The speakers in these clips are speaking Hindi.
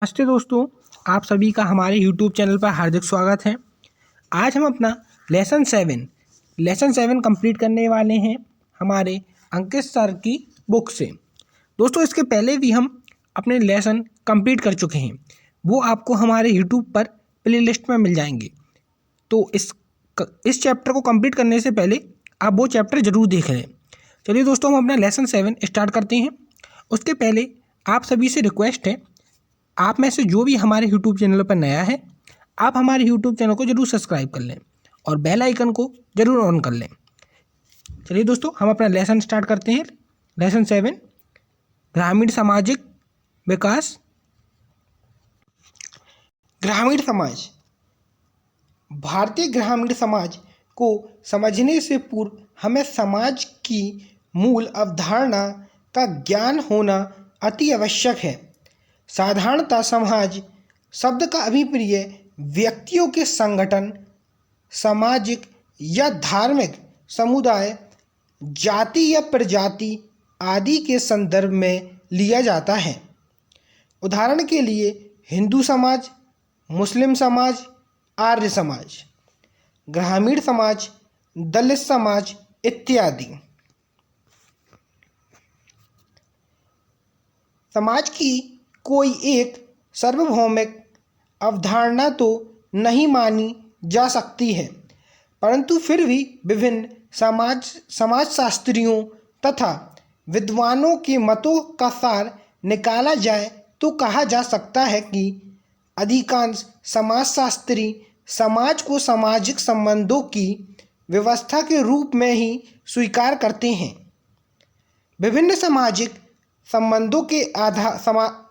नमस्ते दोस्तों, आप सभी का हमारे यूट्यूब चैनल पर हार्दिक स्वागत है। आज हम अपना लेसन 7 कंप्लीट करने वाले हैं हमारे अंकित सर की बुक से। दोस्तों, इसके पहले भी हम अपने लेसन कंप्लीट कर चुके हैं, वो आपको हमारे यूट्यूब पर प्लेलिस्ट में मिल जाएंगे। तो इस चैप्टर को कंप्लीट करने से पहले आप वो चैप्टर ज़रूर देख लें। चलिए दोस्तों, हम अपना लेसन 7 स्टार्ट करते हैं। उसके पहले आप सभी से रिक्वेस्ट है, आप में से जो भी हमारे यूट्यूब चैनल पर नया है, आप हमारे यूट्यूब चैनल को जरूर सब्सक्राइब कर लें और बेल आइकन को जरूर ऑन कर लें। चलिए दोस्तों, हम अपना लेसन स्टार्ट करते हैं। लेसन 7, ग्रामीण सामाजिक विकास। ग्रामीण समाज। भारतीय ग्रामीण समाज को समझने से पूर्व हमें समाज की मूल अवधारणा का ज्ञान होना अति आवश्यक है। साधारणतः समाज शब्द का अभिप्राय व्यक्तियों के संगठन, सामाजिक या धार्मिक समुदाय, जाति या प्रजाति आदि के संदर्भ में लिया जाता है। उदाहरण के लिए हिंदू समाज, मुस्लिम समाज, आर्य समाज, ग्रामीण समाज, दलित समाज इत्यादि। समाज की कोई एक सार्वभौमिक अवधारणा तो नहीं मानी जा सकती है, परंतु फिर भी विभिन्न समाजशास्त्रियों तथा विद्वानों के मतों का सार निकाला जाए तो कहा जा सकता है कि अधिकांश समाजशास्त्री समाज को सामाजिक संबंधों की व्यवस्था के रूप में ही स्वीकार करते हैं। विभिन्न सामाजिक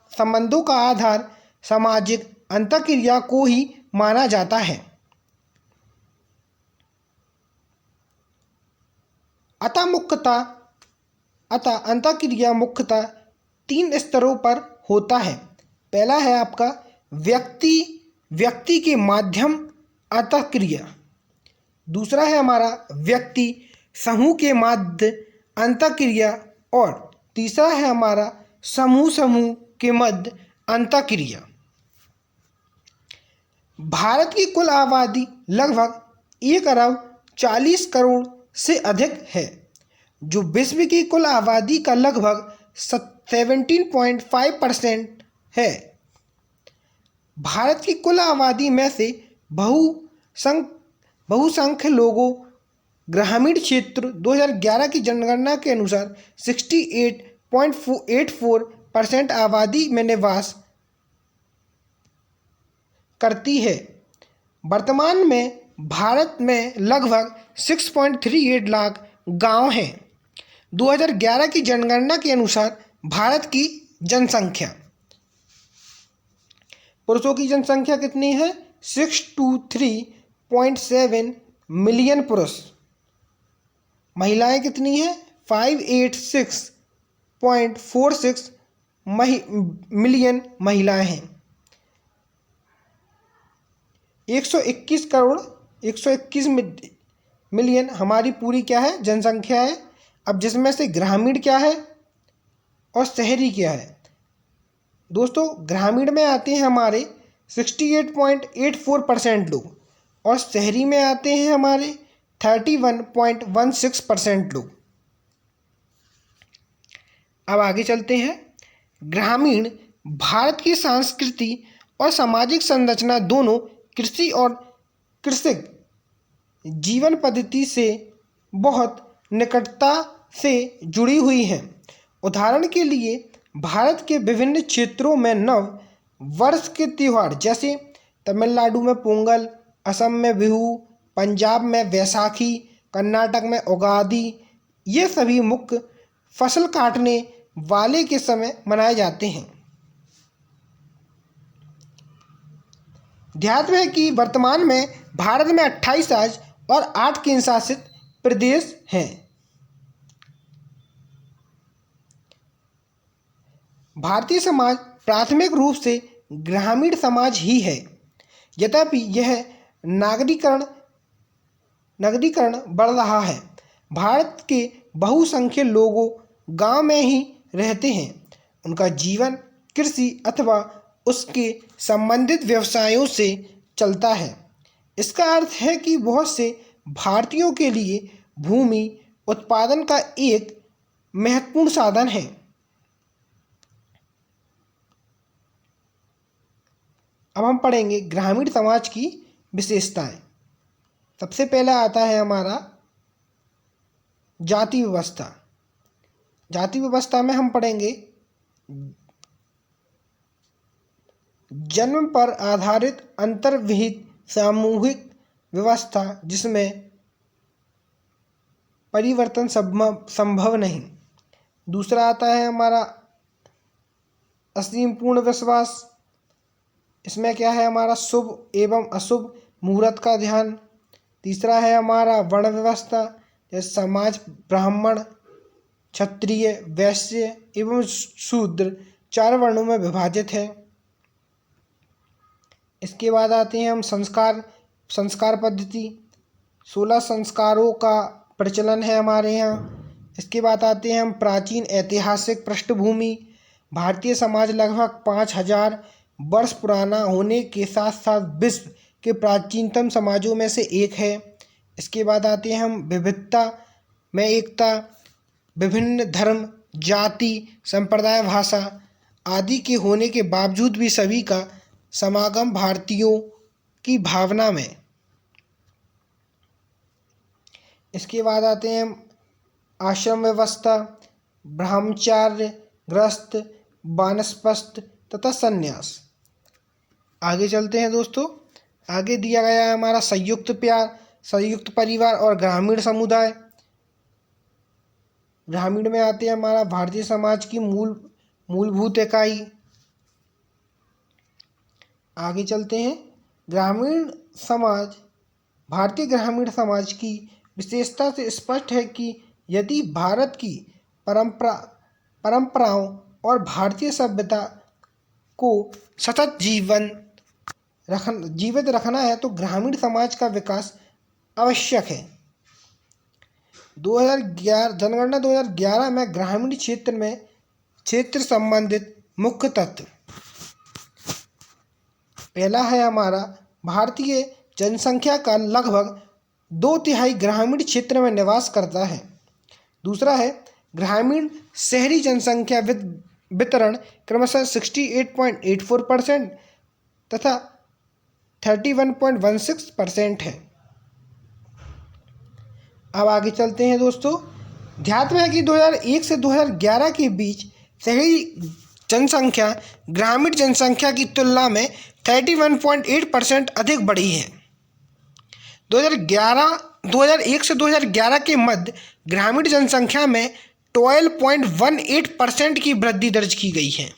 संबंधों का आधार सामाजिक अंतःक्रिया को ही माना जाता है। अतः अंतःक्रिया मुख्यतः 3 स्तरों पर होता है। पहला है आपका व्यक्ति के माध्यम अंतःक्रिया। दूसरा है हमारा व्यक्ति समूह के मध्य अंतःक्रिया और तीसरा है हमारा समूह के मध्य अंतःक्रिया। भारत की कुल आबादी लगभग 1 अरब 40 करोड़ से अधिक है, जो विश्व की कुल आबादी का लगभग 17.5% है। भारत की कुल आबादी में से बहुसंख्य लोगों ग्रामीण क्षेत्र 2011 की जनगणना के अनुसार 68.84% आबादी में निवास करती है। वर्तमान में भारत में लगभग 6.38 लाख गांव हैं। 2011 की जनगणना के अनुसार भारत की जनसंख्या, पुरुषों की जनसंख्या कितनी है? 623.7 मिलियन पुरुष। महिलाएं कितनी हैं? 586.46 मिलियन महिलाएं हैं। 121 मिलियन हमारी पूरी क्या है? जनसंख्या है। अब जिसमें से ग्रामीण क्या है और शहरी क्या है? दोस्तों, ग्रामीण में आते हैं हमारे 68.84% लोग और शहरी में आते हैं हमारे 31.16% लोग। अब आगे चलते हैं। ग्रामीण भारत की संस्कृति और सामाजिक संरचना दोनों कृषि और कृषक जीवन पद्धति से बहुत निकटता से जुड़ी हुई हैं। उदाहरण के लिए भारत के विभिन्न क्षेत्रों में नव वर्ष के त्यौहार जैसे तमिलनाडु में पोंगल, असम में बिहू, पंजाब में वैसाखी, कर्नाटक में उगादि, ये सभी मुख्य फसल काटने वाले के समय मनाए जाते हैं। ध्यान है कि वर्तमान में भारत में 28 राज्य और 8 केंद्र शासित प्रदेश हैं। भारतीय समाज प्राथमिक रूप से ग्रामीण समाज ही है, यद्यपि यह नागरीकरण बढ़ रहा है। भारत के बहुसंख्य लोगों गांव में ही रहते हैं। उनका जीवन कृषि अथवा उसके संबंधित व्यवसायों से चलता है। इसका अर्थ है कि बहुत से भारतीयों के लिए भूमि उत्पादन का एक महत्वपूर्ण साधन है। अब हम पढ़ेंगे ग्रामीण समाज की विशेषताएं। सबसे पहला आता है हमारा जाति व्यवस्था। जाति व्यवस्था में हम पढ़ेंगे जन्म पर आधारित अंतर्विहित सामूहिक व्यवस्था जिसमें परिवर्तन संभव नहीं। दूसरा आता है हमारा असीम पूर्ण विश्वास। इसमें क्या है हमारा शुभ एवं अशुभ मुहूर्त का ध्यान। तीसरा है हमारा वर्ण व्यवस्था, जैसे समाज ब्राह्मण, क्षत्रिय, वैश्य एवं शूद्र 4 वर्णों में विभाजित है। इसके बाद आते हैं हम संस्कार पद्धति। 16 संस्कारों का प्रचलन है हमारे यहाँ। इसके बाद आते हैं हम प्राचीन ऐतिहासिक पृष्ठभूमि। भारतीय समाज लगभग 5000 वर्ष पुराना होने के साथ साथ विश्व के प्राचीनतम समाजों में से एक है। इसके बाद आते हैं हम विविधता में एकता। विभिन्न धर्म, जाति, संप्रदाय, भाषा आदि के होने के बावजूद भी सभी का समागम भारतीयों की भावना में। इसके बाद आते हैं आश्रम व्यवस्था, ब्रह्मचार्य, गृहस्थ, वानप्रस्थ तथा संन्यास। आगे चलते हैं दोस्तों। आगे दिया गया है हमारा संयुक्त परिवार और ग्रामीण समुदाय। ग्रामीण में आते हैं हमारा भारतीय समाज की मूलभूत इकाई। आगे चलते हैं भारतीय ग्रामीण समाज की विशेषता से स्पष्ट है कि यदि भारत की परंपराओं और भारतीय सभ्यता को सतत जीवित रखना है तो ग्रामीण समाज का विकास आवश्यक है। 2011 जनगणना 2011 में ग्रामीण क्षेत्र संबंधित मुख्य तत्व। पहला है हमारा भारतीय जनसंख्या का लगभग 2/3 ग्रामीण क्षेत्र में निवास करता है। दूसरा है ग्रामीण शहरी जनसंख्या वितरण क्रमशः 68.84% तथा 31.16% है। अब आगे चलते हैं दोस्तों। ध्यान है कि 2001 से 2011 के बीच शहरी जनसंख्या ग्रामीण जनसंख्या की तुलना में 31.8% अधिक बढ़ी है। 2001 से 2011 के मध्य ग्रामीण जनसंख्या में 12.18% की वृद्धि दर्ज की गई है।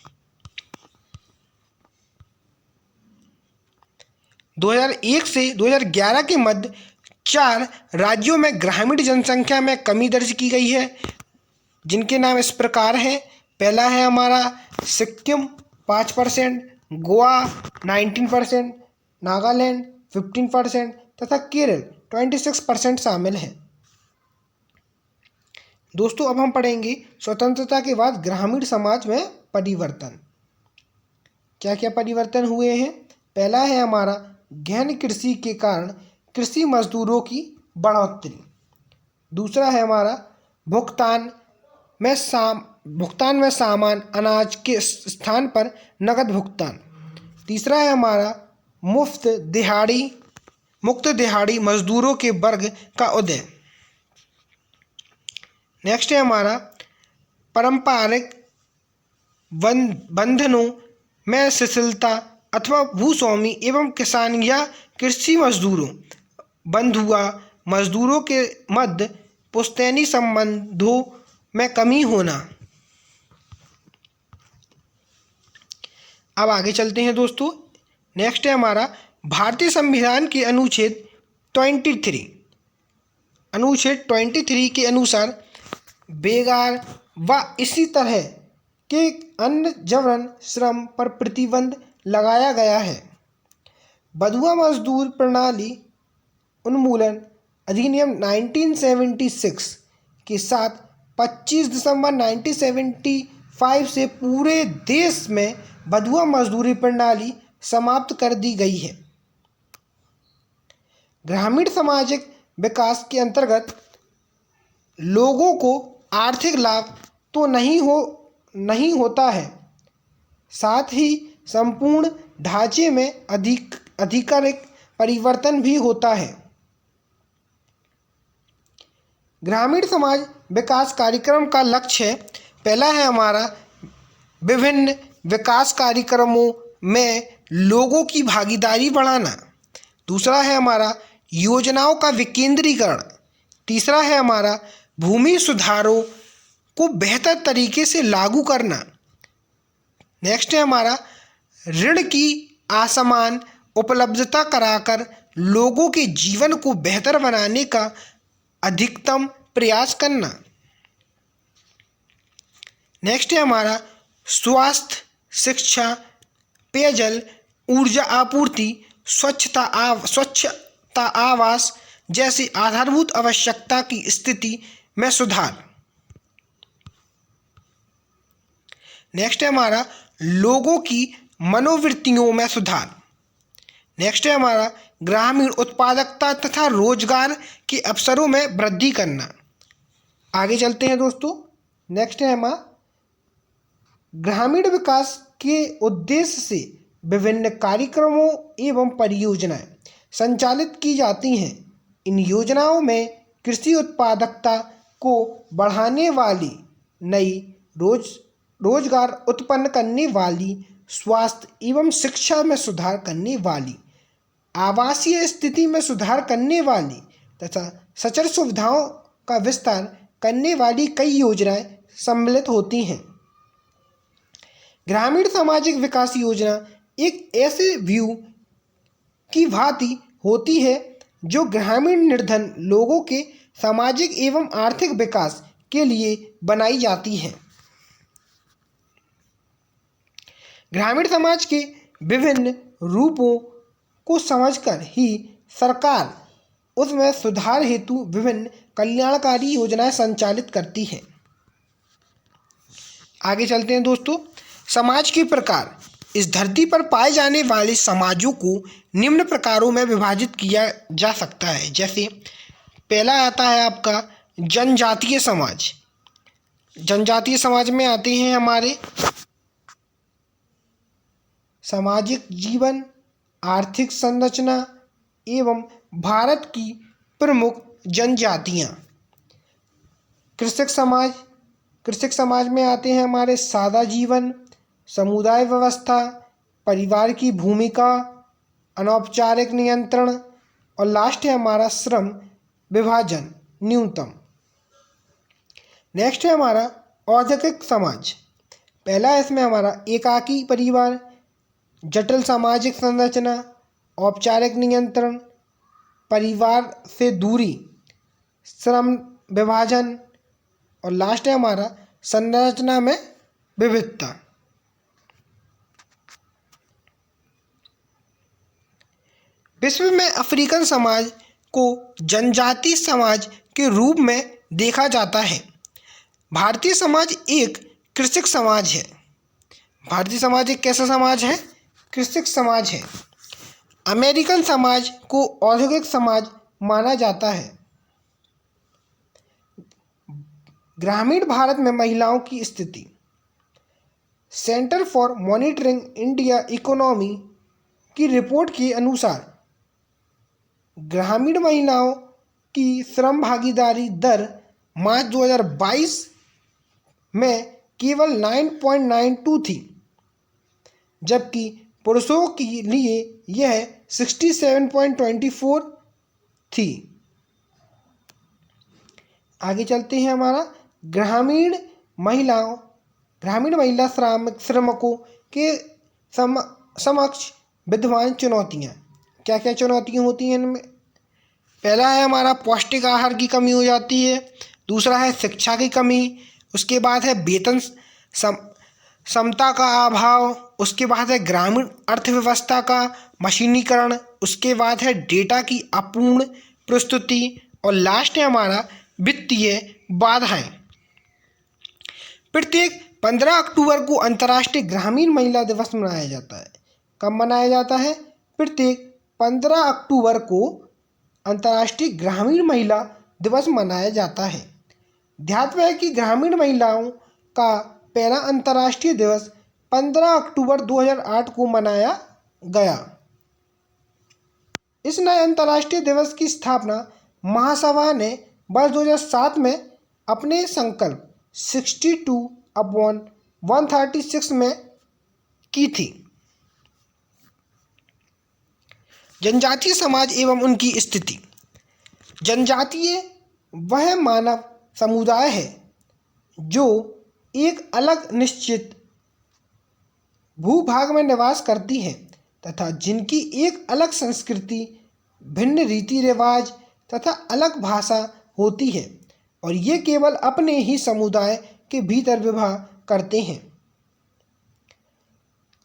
2001 से 2011 के मध्य 4 राज्यों में ग्रामीण जनसंख्या में कमी दर्ज की गई है, जिनके नाम इस प्रकार हैं। पहला है हमारा सिक्किम 5%, गोवा 19%, नागालैंड 15% तथा केरल 26% शामिल हैं। दोस्तों अब हम पढ़ेंगे स्वतंत्रता के बाद ग्रामीण समाज में परिवर्तन। क्या क्या परिवर्तन हुए हैं। पहला है हमारा गहन कृषि के कारण कृषि मजदूरों की बढ़ोतरी। दूसरा है हमारा भुगतान में सामान अनाज के स्थान पर नकद भुगतान। तीसरा है हमारा मुक्त दिहाड़ी मजदूरों के वर्ग का उदय। नेक्स्ट है हमारा पारंपरिक बंधनों में शिथिलता अथवा भूस्वामी एवं किसान या कृषि मजदूरों के मध्य पुश्तैनी संबंधों में कमी होना। अब आगे चलते हैं दोस्तों। नेक्स्ट है हमारा भारतीय संविधान के अनुच्छेद 23 के अनुसार बेगार व इसी तरह के अन्य जबरन श्रम पर प्रतिबंध लगाया गया है। बंधुआ मजदूर प्रणाली उन्मूलन अधिनियम 1976 के साथ 25 दिसंबर 1995 से पूरे देश में बंधुआ मजदूरी प्रणाली समाप्त कर दी गई है। ग्रामीण सामाजिक विकास के अंतर्गत लोगों को आर्थिक लाभ तो नहीं होता है, साथ ही संपूर्ण ढांचे में आधिकारिक परिवर्तन भी होता है। ग्रामीण समाज विकास कार्यक्रम का लक्ष्य है, पहला है हमारा विभिन्न विकास कार्यक्रमों में लोगों की भागीदारी बढ़ाना, दूसरा है हमारा योजनाओं का विकेंद्रीकरण, तीसरा है हमारा भूमि सुधारों को बेहतर तरीके से लागू करना, नेक्स्ट है हमारा ऋण की आसान उपलब्धता कराकर लोगों के जीवन को बेहतर बनाने का अधिकतम प्रयास करना, नेक्स्ट है हमारा स्वास्थ्य, शिक्षा, पेयजल, ऊर्जा आपूर्ति, स्वच्छता आवास जैसी आधारभूत आवश्यकता की स्थिति में सुधार, नेक्स्ट है हमारा लोगों की मनोवृत्तियों में सुधार, नेक्स्ट है हमारा ग्रामीण उत्पादकता तथा रोजगार के अवसरों में वृद्धि करना। आगे चलते हैं दोस्तों, नेक्स्ट है हमारा ग्रामीण विकास के उद्देश्य से विभिन्न कार्यक्रमों एवं परियोजनाएं संचालित की जाती हैं। इन योजनाओं में कृषि उत्पादकता को बढ़ाने वाली, नई रोजगार उत्पन्न करने वाली, स्वास्थ्य एवं शिक्षा में सुधार करने वाली, आवासीय स्थिति में सुधार करने वाली तथा सचल सुविधाओं का विस्तार करने वाली कई योजनाएं सम्मिलित होती हैं। ग्रामीण सामाजिक विकास योजना एक ऐसे व्यू की भांति होती है जो ग्रामीण निर्धन लोगों के सामाजिक एवं आर्थिक विकास के लिए बनाई जाती है। ग्रामीण समाज के विभिन्न रूपों को समझकर ही सरकार उसमें सुधार हेतु विभिन्न कल्याणकारी योजनाएं संचालित करती है। आगे चलते हैं दोस्तों, समाज के प्रकार। इस धरती पर पाए जाने वाले समाजों को निम्न प्रकारों में विभाजित किया जा सकता है। जैसे पहला आता है आपका जनजातीय समाज। जनजातीय समाज में आते हैं हमारे सामाजिक जीवन, आर्थिक संरचना एवं भारत की प्रमुख जनजातियाँ। कृषक समाज। कृषक समाज में आते हैं हमारे सादा जीवन, समुदाय व्यवस्था, परिवार की भूमिका, अनौपचारिक नियंत्रण और लास्ट है हमारा श्रम विभाजन न्यूनतम। नेक्स्ट है हमारा औद्योगिक समाज। पहला है इसमें हमारा एकाकी परिवार, जटिल सामाजिक संरचना, औपचारिक नियंत्रण, परिवार से दूरी, श्रम विभाजन और लास्ट है हमारा संरचना में विविधता। विश्व में अफ्रीकन समाज को जनजातीय समाज के रूप में देखा जाता है। भारतीय समाज एक कृषक समाज है। भारतीय समाज एक कैसा समाज है? कृषक समाज है। अमेरिकन समाज को औद्योगिक समाज माना जाता है। ग्रामीण भारत में महिलाओं की स्थिति। Centre for monitoring India economy की रिपोर्ट के अनुसार ग्रामीण महिलाओं की श्रम भागीदारी दर मार्च 2022 में केवल 9.92 थी, जबकि पुरुषों के लिए यह 67.24 थी। आगे चलते हैं हमारा ग्रामीण महिला श्रमिकों के समक्ष विद्यमान चुनौतियाँ। क्या क्या चुनौतियाँ होती हैं इनमें? पहला है हमारा पौष्टिक आहार की कमी हो जाती है, दूसरा है शिक्षा की कमी, उसके बाद है वेतन समता का अभाव, उसके बाद है ग्रामीण अर्थव्यवस्था का मशीनीकरण, उसके बाद है डेटा की अपूर्ण प्रस्तुति और लास्ट है हमारा वित्तीय बाधाएं। प्रत्येक 15 अक्टूबर को अंतर्राष्ट्रीय ग्रामीण महिला दिवस मनाया जाता है। कब मनाया जाता है? प्रत्येक 15 अक्टूबर को अंतर्राष्ट्रीय ग्रामीण महिला दिवस मनाया जाता है। ध्यातव्य है कि ग्रामीण महिलाओं का पहला अंतर्राष्ट्रीय दिवस 15 अक्टूबर 2008 को मनाया गया। इस नए अंतर्राष्ट्रीय दिवस की स्थापना महासभा ने वर्ष 2007 में अपने संकल्प 62/136 में की थी। जनजातीय समाज एवं उनकी स्थिति। जनजातीय वह मानव समुदाय है जो एक अलग निश्चित भूभाग में निवास करती है तथा जिनकी एक अलग संस्कृति, भिन्न रीति रिवाज तथा अलग भाषा होती है और ये केवल अपने ही समुदाय के भीतर विवाह करते हैं।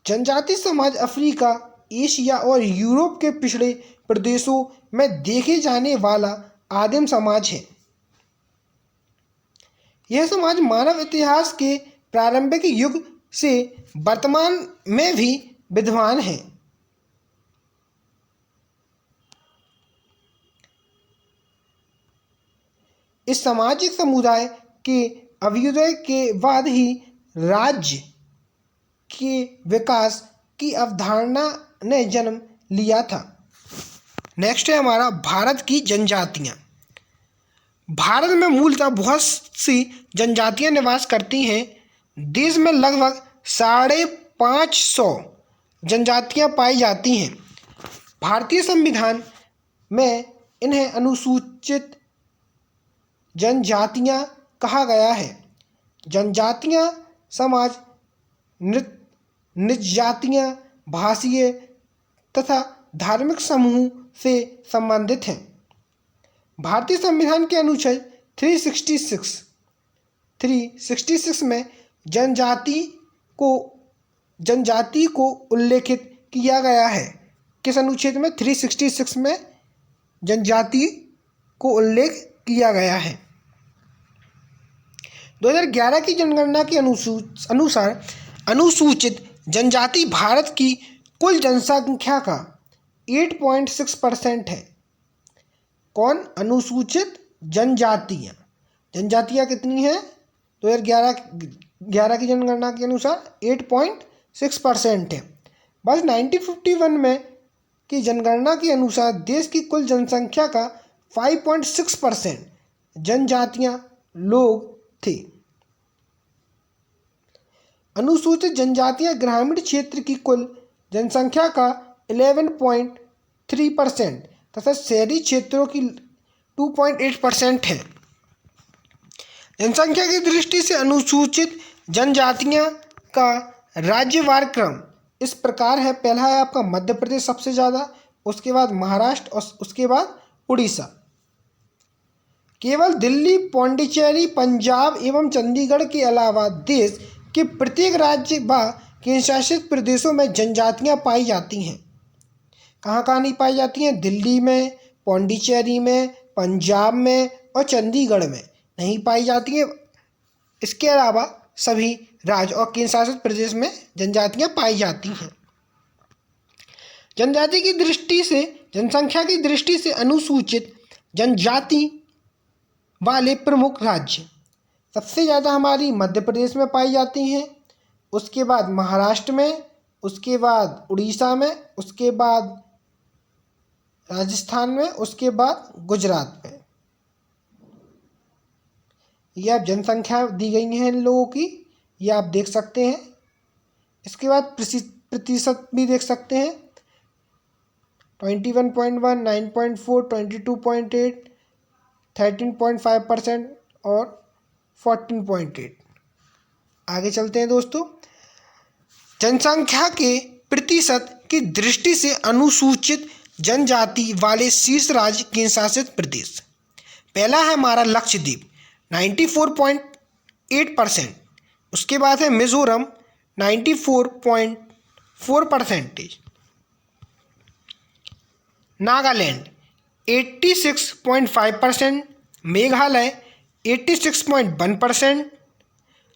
जनजातीय समाज अफ्रीका, एशिया और यूरोप के पिछड़े प्रदेशों में देखे जाने वाला आदिम समाज है। यह समाज मानव इतिहास के प्रारंभिक युग से वर्तमान में भी विद्यमान है। इस सामाजिक समुदाय के अभ्युदय के बाद ही राज्य के विकास की अवधारणा ने जन्म लिया था। नेक्स्ट है हमारा भारत की जनजातियाँ। भारत में मूलतः बहुत सी जनजातियाँ निवास करती हैं। देश में लगभग 550 जनजातियाँ पाई जाती हैं। भारतीय संविधान में इन्हें अनुसूचित जनजातियाँ कहा गया है। जनजातियाँ समाज, निज जातियाँ, भाषीय तथा धार्मिक समूह से संबंधित हैं। भारतीय संविधान के अनुच्छेद 366 में जनजाति को उल्लेखित किया गया है। किस अनुच्छेद में? 366 में जनजाति को उल्लेख किया गया है। 2011 की जनगणना के अनुसार अनुसूचित जनजाति भारत की कुल जनसंख्या का 8.6% है। कौन? अनुसूचित जनजातियाँ। जनजातियाँ कितनी हैं? 2011 की जनगणना के अनुसार 8.6% है। बस 1951 में की जनगणना के अनुसार देश की कुल जनसंख्या का 5.6% जनजातियाँ लोग थे। अनुसूचित जनजातियाँ ग्रामीण क्षेत्र की कुल जनसंख्या का 11.3% तथा शहरी क्षेत्रों की 2.8% है। जनसंख्या की दृष्टि से अनुसूचित जनजातियाँ का राज्यवार क्रम इस प्रकार है। पहला है आपका मध्य प्रदेश सबसे ज़्यादा, उसके बाद महाराष्ट्र और उसके बाद उड़ीसा। केवल दिल्ली, पौंडीचेरी, पंजाब एवं चंडीगढ़ के अलावा देश के प्रत्येक राज्य व केंद्रशासित प्रदेशों में जनजातियाँ पाई जाती हैं। कहाँ कहाँ नहीं पाई जाती हैं? दिल्ली में, पौंडीचेरी में, पंजाब में और चंडीगढ़ में नहीं पाई जाती हैं। इसके अलावा सभी राज्य और केंद्रशासित प्रदेश में जनजातियाँ पाई जाती हैं। जनजाति की दृष्टि से, जनसंख्या की दृष्टि से अनुसूचित जनजाति वाले प्रमुख राज्य सबसे ज़्यादा हमारी मध्य प्रदेश में पाई जाती हैं, उसके बाद महाराष्ट्र में, उसके बाद उड़ीसा में, उसके बाद राजस्थान में, उसके बाद गुजरात में। ये आप जनसंख्या दी गई हैं इन लोगों की, ये आप देख सकते हैं। इसके बाद प्रतिशत भी देख सकते हैं। 21.1, 9.4, 22.8, 13.5% और 14.8। आगे चलते हैं दोस्तों। जनसंख्या के प्रतिशत की दृष्टि से अनुसूचित जनजाति वाले शीर्ष राज्य केंद्रशासित प्रदेश। पहला है हमारा लक्षद्वीप 94.8%, उसके बाद है मिजोरम 94.4%, नागालैंड 86.5%, मेघालय 86.1%,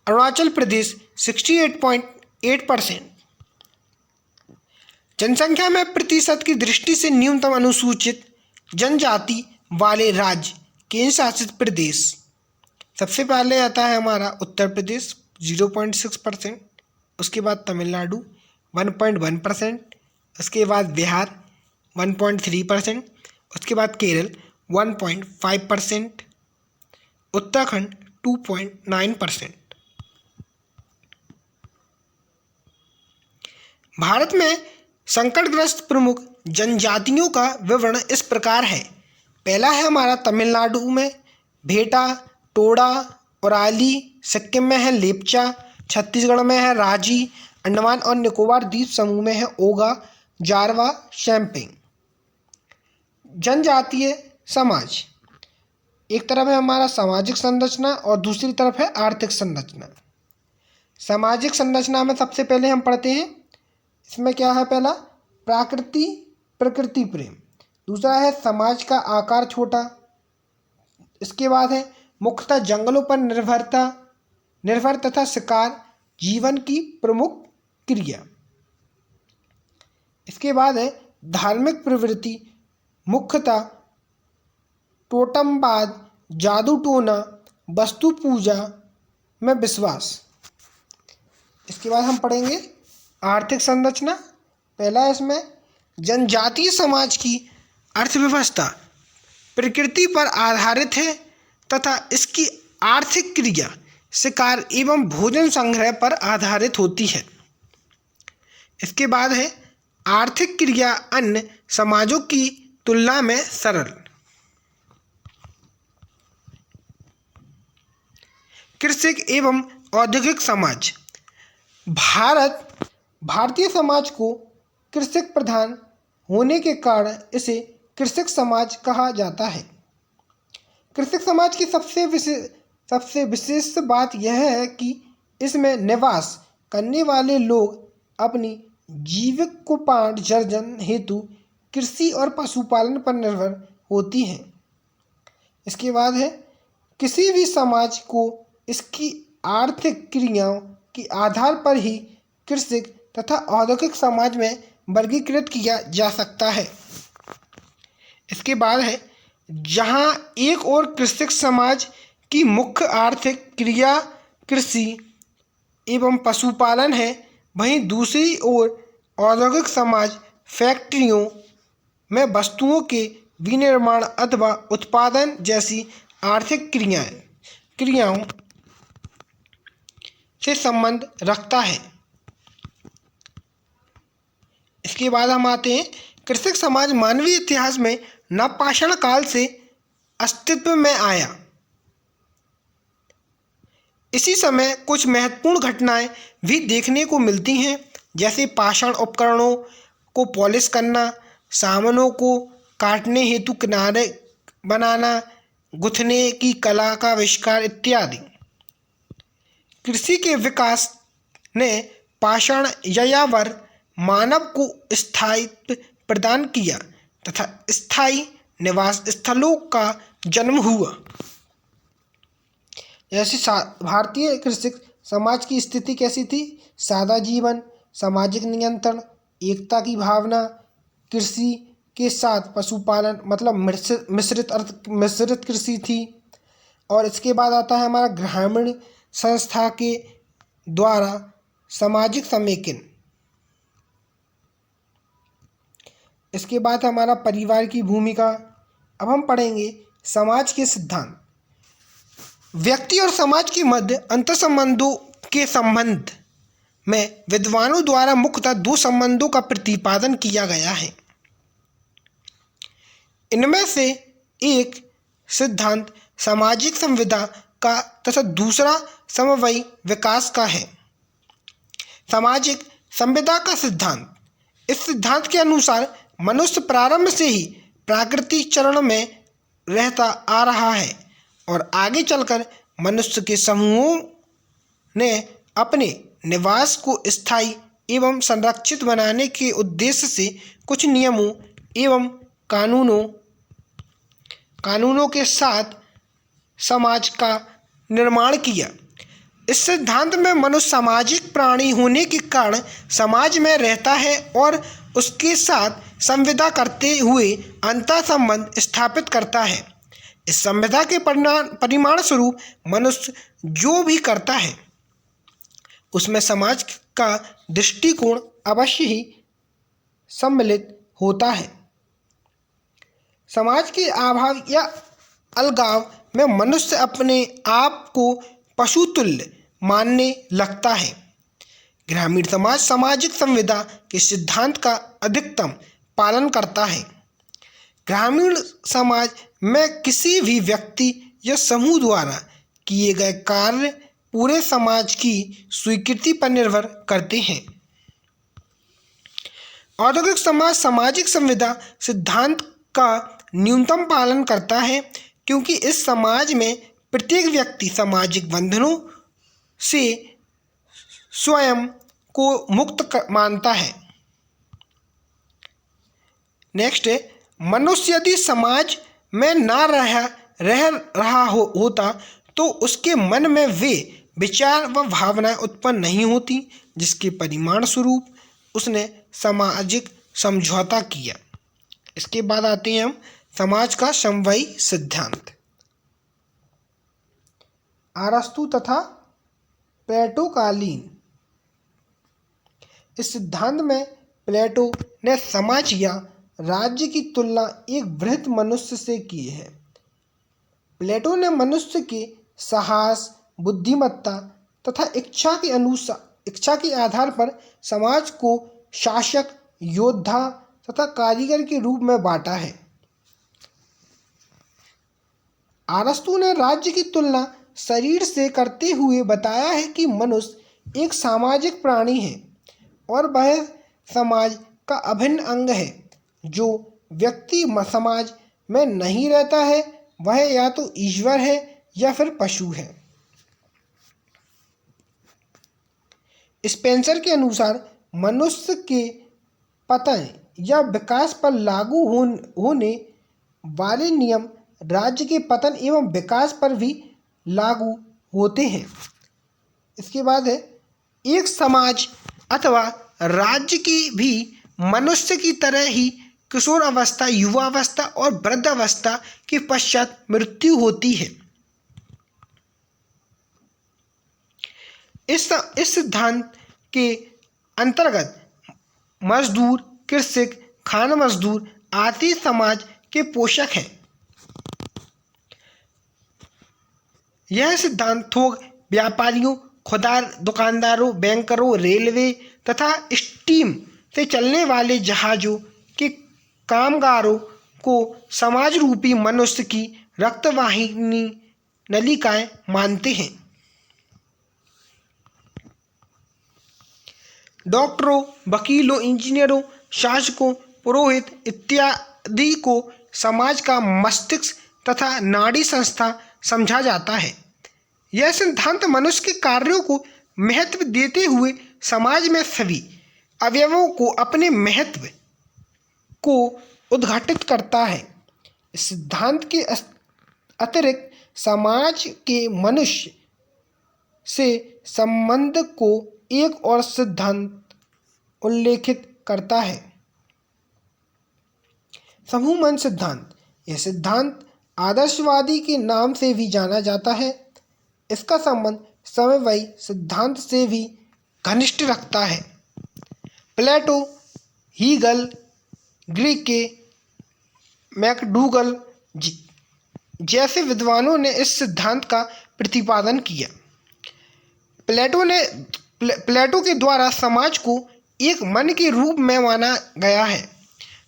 अरुणाचल प्रदेश 68.8%। जनसंख्या में प्रतिशत की दृष्टि से न्यूनतम अनुसूचित जनजाति वाले राज्य केंद्र शासित प्रदेश, सबसे पहले आता है हमारा उत्तर प्रदेश 0.6%, उसके बाद तमिलनाडु 1.1%, उसके बाद बिहार 1.3%, उसके बाद केरल 1.5%, उत्तराखंड 2.9%। भारत में संकटग्रस्त प्रमुख जनजातियों का विवरण इस प्रकार है। पहला है हमारा तमिलनाडु में भेटा, टोडा, ओराली, सिक्किम में है लेपचा, छत्तीसगढ़ में है राजी, अंडमान और निकोबार द्वीप समूह में है ओगा, जारवा, शैम्पेन। जनजातीय समाज, एक तरफ है हमारा सामाजिक संरचना और दूसरी तरफ है आर्थिक संरचना। सामाजिक संरचना में सबसे पहले हम पढ़ते हैं, इसमें क्या है, पहला प्रकृति प्रेम, दूसरा है समाज का आकार छोटा, इसके बाद है मुख्यतः जंगलों पर निर्भर तथा शिकार जीवन की प्रमुख क्रिया। इसके बाद है धार्मिक प्रवृत्ति, मुख्यतः टोटमवाद, जादू टोना, वस्तु पूजा में विश्वास। इसके बाद हम पढ़ेंगे आर्थिक संरचना। पहला इसमें जनजातीय समाज की अर्थव्यवस्था प्रकृति पर आधारित है तथा इसकी आर्थिक क्रिया शिकार एवं भोजन संग्रह पर आधारित होती है। इसके बाद है आर्थिक क्रिया अन्य समाजों की तुलना में सरल। कृषक एवं औद्योगिक समाज, भारतीय समाज को कृषक प्रधान होने के कारण इसे कृषक समाज कहा जाता है। कृषक समाज की सबसे विशेष बात यह है कि इसमें निवास करने वाले लोग अपनी जीविकोपार्जन हेतु कृषि और पशुपालन पर निर्भर होती हैं। इसके बाद है किसी भी समाज को इसकी आर्थिक क्रियाओं के आधार पर ही कृषक तथा औद्योगिक समाज में वर्गीकृत किया जा सकता है। इसके बाद है जहाँ एक ओर कृषक समाज की मुख्य आर्थिक क्रिया कृषि एवं पशुपालन है, वहीं दूसरी ओर औद्योगिक समाज फैक्ट्रियों में वस्तुओं के विनिर्माण अथवा उत्पादन जैसी आर्थिक क्रियाओं से संबंध रखता है। इसके बाद हम आते हैं कृषक समाज मानवीय इतिहास में नवपाषाण काल से अस्तित्व में आया। इसी समय कुछ महत्वपूर्ण घटनाएं भी देखने को मिलती हैं, जैसे पाषाण उपकरणों को पॉलिश करना, सामानों को काटने हेतु किनारे बनाना, गुथने की कला का आविष्कार इत्यादि। कृषि के विकास ने पाषाण यायावर मानव को स्थायित्व प्रदान किया तथा स्थायी निवास स्थलों का जन्म हुआ। जैसे भारतीय कृषक समाज की स्थिति कैसी थी? सादा जीवन, सामाजिक नियंत्रण, एकता की भावना, कृषि के साथ पशुपालन, मतलब मिश्रित कृषि थी। और इसके बाद आता है हमारा ग्रामीण संस्था के द्वारा सामाजिक समेकन। इसके बाद हमारा परिवार की भूमिका। अब हम पढ़ेंगे समाज के सिद्धांत। व्यक्ति और समाज के मध्य अंतर्संबंधों के संबंध में विद्वानों द्वारा मुख्यतः दो संबंधों का प्रतिपादन किया गया है। इनमें से एक सिद्धांत सामाजिक संविदा का तथा दूसरा समवायी विकास का है। सामाजिक संविदा का सिद्धांत, इस सिद्धांत के अनुसार मनुष्य प्रारंभ से ही प्राकृतिक चरण में रहता आ रहा है और आगे चलकर मनुष्य के समूहों ने अपने निवास को स्थायी एवं संरक्षित बनाने के उद्देश्य से कुछ नियमों एवं कानूनों के साथ समाज का निर्माण किया। इस सिद्धांत में मनुष्य सामाजिक प्राणी होने के कारण समाज में रहता है और उसके साथ संविदा करते हुए अंतर संबंध स्थापित करता है। इस संविदा के परिणाम स्वरूप मनुष्य जो भी करता है उसमें समाज का दृष्टिकोण अवश्य ही सम्मिलित होता है। समाज के अभाव या अलगाव में मनुष्य अपने आप को पशुतुल्य मानने लगता है। ग्रामीण समाज सामाजिक संविदा के सिद्धांत का अधिकतम पालन करता है। ग्रामीण समाज में किसी भी व्यक्ति या समूह द्वारा किए गए कार्य पूरे समाज की स्वीकृति पर निर्भर करते हैं। औद्योगिक समाज सामाजिक संविदा सिद्धांत का न्यूनतम पालन करता है, क्योंकि इस समाज में प्रत्येक व्यक्ति सामाजिक बंधनों से स्वयं को मुक्त मानता है। नेक्स्ट है, मनुष्य यदि समाज में ना रह रहा होता तो उसके मन में वे विचार व भावनाएं उत्पन्न नहीं होती, जिसके परिणाम स्वरूप उसने सामाजिक समझौता किया। इसके बाद आते हैं हम समाज का समवायी सिद्धांत। अरस्तु तथा प्लेटो कालीन इस सिद्धांत में प्लेटो ने समाज या राज्य की तुलना एक वृहद मनुष्य से की है। प्लेटो ने मनुष्य के साहस, बुद्धिमत्ता तथा इच्छा के आधार पर समाज को शासक, योद्धा तथा कारीगर के रूप में बांटा है। अरस्तु ने राज्य की तुलना शरीर से करते हुए बताया है कि मनुष्य एक सामाजिक प्राणी है और वह समाज का अभिन्न अंग है। जो व्यक्ति समाज में नहीं रहता है वह या तो ईश्वर है या फिर पशु है। स्पेंसर के अनुसार मनुष्य के पतन या विकास पर लागू होने वाले नियम राज्य के पतन एवं विकास पर भी लागू होते हैं। इसके बाद है, एक समाज अथवा राज्य की भी मनुष्य की तरह ही किशोर अवस्था, युवावस्था और वृद्धावस्था के पश्चात मृत्यु होती है। इस सिद्धांत के अंतर्गत मजदूर, कृषक, खान मजदूर आदि समाज के पोषक हैं। यह सिद्धांत थोक व्यापारियों, खुदरा दुकानदारों, बैंकरों, रेलवे तथा स्टीम से चलने वाले जहाज़ों के कामगारों को समाज रूपी मनुष्य की रक्तवाहिनी नलिकाएं मानते हैं। डॉक्टरों, वकीलों, इंजीनियरों, शासकों, पुरोहित इत्यादि को समाज का मस्तिष्क तथा नाड़ी संस्था समझा जाता है। यह सिद्धांत मनुष्य के कार्यों को महत्व देते हुए समाज में सभी अवयवों को अपने महत्व को उद्घाटित करता है। इस सिद्धांत के अतिरिक्त समाज के मनुष्य से संबंध को एक और सिद्धांत उल्लेखित करता है, समूह मन सिद्धांत। यह सिद्धांत आदर्शवादी के नाम से भी जाना जाता है। इसका संबंध समवायी सिद्धांत से भी घनिष्ठ रखता है। प्लेटो, हीगल, ग्रीक के मैकडूगल जैसे विद्वानों ने इस सिद्धांत का प्रतिपादन किया। प्लेटो के द्वारा समाज को एक मन के रूप में माना गया है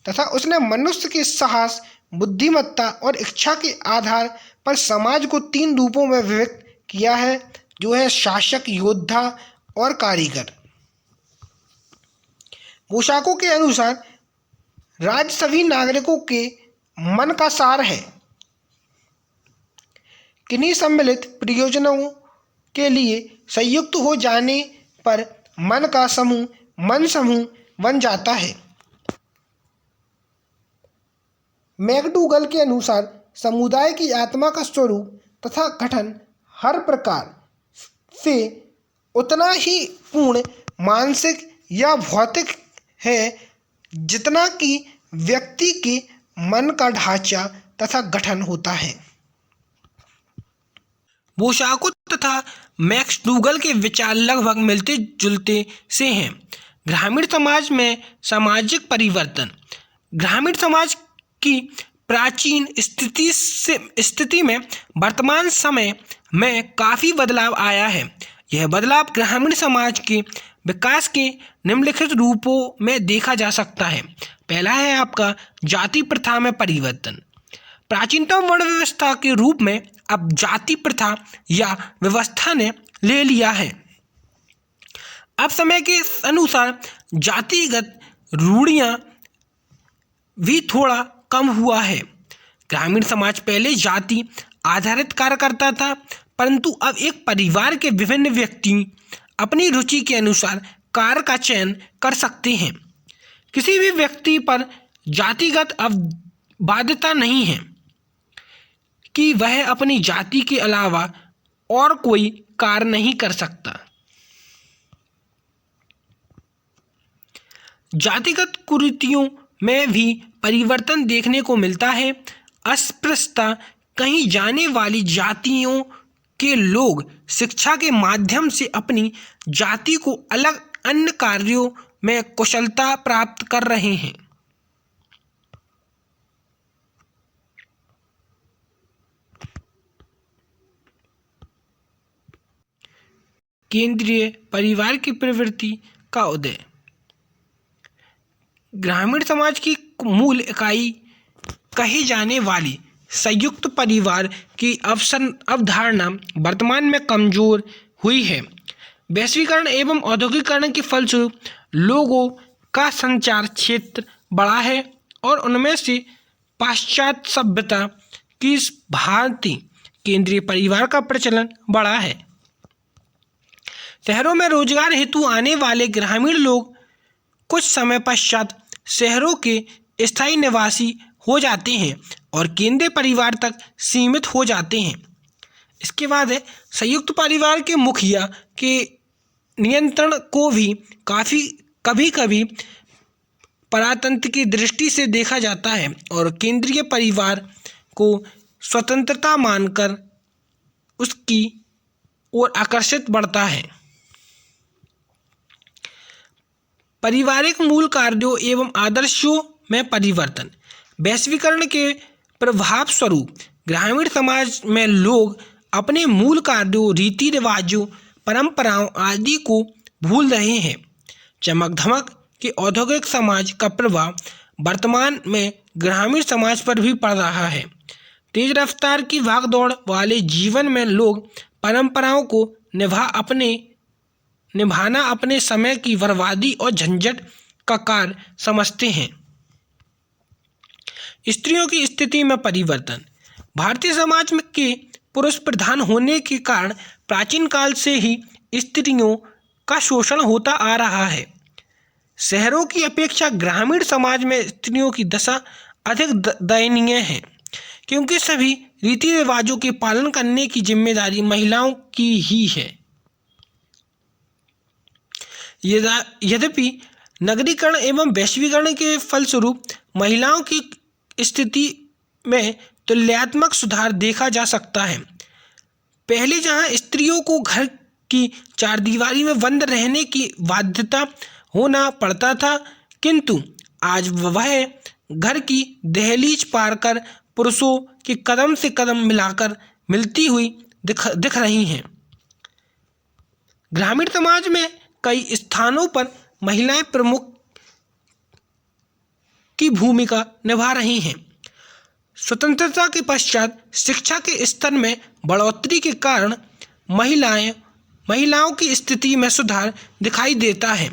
तथा उसने मनुष्य के साहस, बुद्धिमत्ता और इच्छा के आधार पर समाज को 3 रूपों में विभक्त किया है, जो है शासक, योद्धा और कारीगर। पोशाकों के अनुसार राज्य सभी नागरिकों के मन का सार है। किन्हीं सम्मिलित प्रयोजनों के लिए संयुक्त हो जाने पर मन का समूह मन समूह बन जाता है। मैकडूगल के अनुसार समुदाय की आत्मा का स्वरूप तथा गठन हर प्रकार से उतना ही पूर्ण मानसिक या भौतिक है जितना कि व्यक्ति के मन का ढांचा तथा गठन होता है। बोशाको तथा मैक्सडूगल के विचार लगभग मिलते जुलते से हैं। ग्रामीण समाज में सामाजिक परिवर्तन। ग्रामीण समाज की प्राचीन स्थिति में वर्तमान समय में काफ़ी बदलाव आया है। यह बदलाव ग्रामीण समाज के विकास के निम्नलिखित रूपों में देखा जा सकता है। पहला है आपका जाति प्रथा में परिवर्तन। प्राचीनतम वर्ण व्यवस्था के रूप में अब जाति प्रथा या व्यवस्था ने ले लिया है। अब समय के अनुसार जातिगत रूढ़ियाँ भी थोड़ा कम हुआ है। ग्रामीण समाज पहले जाति आधारित कार्य करता था, परंतु अब एक परिवार के विभिन्न व्यक्ति अपनी रुचि के अनुसार कार्य का चयन कर सकते हैं। किसी भी व्यक्ति पर जातिगत बाध्यता नहीं है कि वह अपनी जाति के अलावा और कोई कार्य नहीं कर सकता। जातिगत कुरीतियों में भी परिवर्तन देखने को मिलता है। अस्पृश्यता कहीं जाने वाली जातियों के लोग शिक्षा के माध्यम से अपनी जाति को अलग अन्य कार्यों में कुशलता प्राप्त कर रहे हैं। केंद्रीय परिवार की प्रवृत्ति का उदय। ग्रामीण समाज की मूल इकाई कही जाने वाली संयुक्त परिवार की अवधारणा वर्तमान में कमजोर हुई है। वैश्वीकरण एवं औद्योगिकरण के फलस्वरूप लोगों का संचार क्षेत्र बढ़ा है और उनमें से पाश्चात्य सभ्यता की भांति केंद्रीय परिवार का प्रचलन बढ़ा है। शहरों में रोजगार हेतु आने वाले ग्रामीण लोग कुछ समय पश्चात शहरों के स्थायी निवासी हो जाते हैं और केंद्रीय परिवार तक सीमित हो जाते हैं। इसके बाद है संयुक्त परिवार के मुखिया के नियंत्रण को भी कभी कभी परातंत्र की दृष्टि से देखा जाता है और केंद्रीय परिवार को स्वतंत्रता मानकर उसकी ओर आकर्षित बढ़ता है। पारिवारिक मूल कार्यों एवं आदर्शों में परिवर्तन। वैश्वीकरण के प्रभाव स्वरूप ग्रामीण समाज में लोग अपने मूल कार्यों, रीति रिवाजों, परंपराओं आदि को भूल रहे हैं। चमक धमक के औद्योगिक समाज का प्रभाव वर्तमान में ग्रामीण समाज पर भी पड़ रहा है। तेज रफ्तार की भागदौड़ वाले जीवन में लोग परंपराओं को निभाना अपने समय की बर्बादी और झंझट का कार्य समझते हैं। स्त्रियों की स्थिति में परिवर्तन। भारतीय समाज में के पुरुष प्रधान होने के कारण प्राचीन काल से ही स्त्रियों का शोषण होता आ रहा है। शहरों की अपेक्षा ग्रामीण समाज में स्त्रियों की दशा अधिक दयनीय है, क्योंकि सभी रीति रिवाजों के पालन करने की जिम्मेदारी महिलाओं की ही है। यद्यपि नगरीकरण एवं वैश्वीकरण के फलस्वरूप महिलाओं की स्थिति में तुलनात्मक सुधार देखा जा सकता है। पहले जहां स्त्रियों को घर की चारदीवारी में बंद रहने की बाध्यता होना पड़ता था, किंतु आज वह घर की दहलीज पार कर पुरुषों के कदम से कदम मिलाकर मिलती हुई दिख रही हैं। ग्रामीण समाज में कई स्थानों पर महिलाएं प्रमुख की भूमिका निभा रही हैं। स्वतंत्रता के पश्चात शिक्षा के स्तर में बढ़ोतरी के कारण महिलाओं की स्थिति में सुधार दिखाई देता है।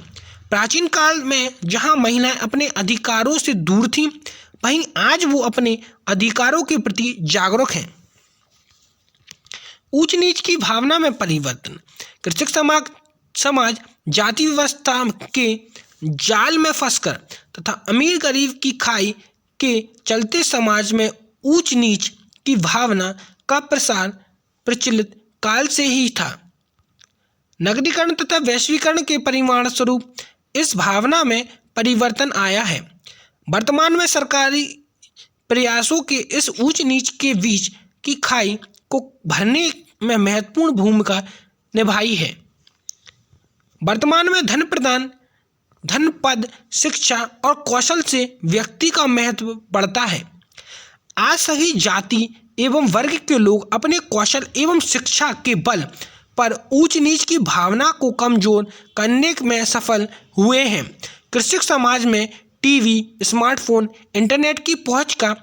प्राचीन काल में जहां महिलाएं अपने अधिकारों से दूर थीं, वहीं आज वो अपने अधिकारों के प्रति जागरूक हैं। ऊंच नीच की भावना में परिवर्तन। कृषक समाज जाति व्यवस्था के जाल में फंसकर तथा अमीर गरीब की खाई के चलते समाज में ऊंच नीच की भावना का प्रसार प्रचलित काल से ही था। नगरीकरण तथा वैश्वीकरण के परिणाम स्वरूप इस भावना में परिवर्तन आया है। वर्तमान में सरकारी प्रयासों के इस ऊंच नीच के बीच की खाई को भरने में महत्वपूर्ण भूमिका निभाई है। वर्तमान में धन प्रदान, धन, पद, शिक्षा और कौशल से व्यक्ति का महत्व बढ़ता है। आज सभी जाति एवं वर्ग के लोग अपने कौशल एवं शिक्षा के बल पर ऊंच नीच की भावना को कमजोर करने में सफल हुए हैं। कृषि समाज में टीवी, स्मार्टफोन, इंटरनेट की पहुंच का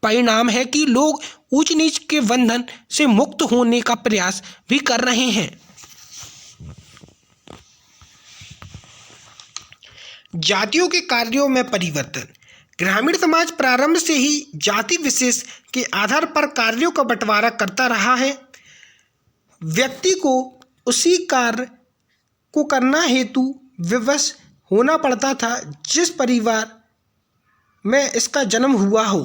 परिणाम है कि लोग ऊंच नीच के बंधन से मुक्त होने का प्रयास भी कर रहे हैं। जातियों के कार्यों में परिवर्तन। ग्रामीण समाज प्रारंभ से ही जाति विशेष के आधार पर कार्यों का बंटवारा करता रहा है। व्यक्ति को उसी कार्य को करना हेतु विवश होना पड़ता था जिस परिवार में इसका जन्म हुआ हो।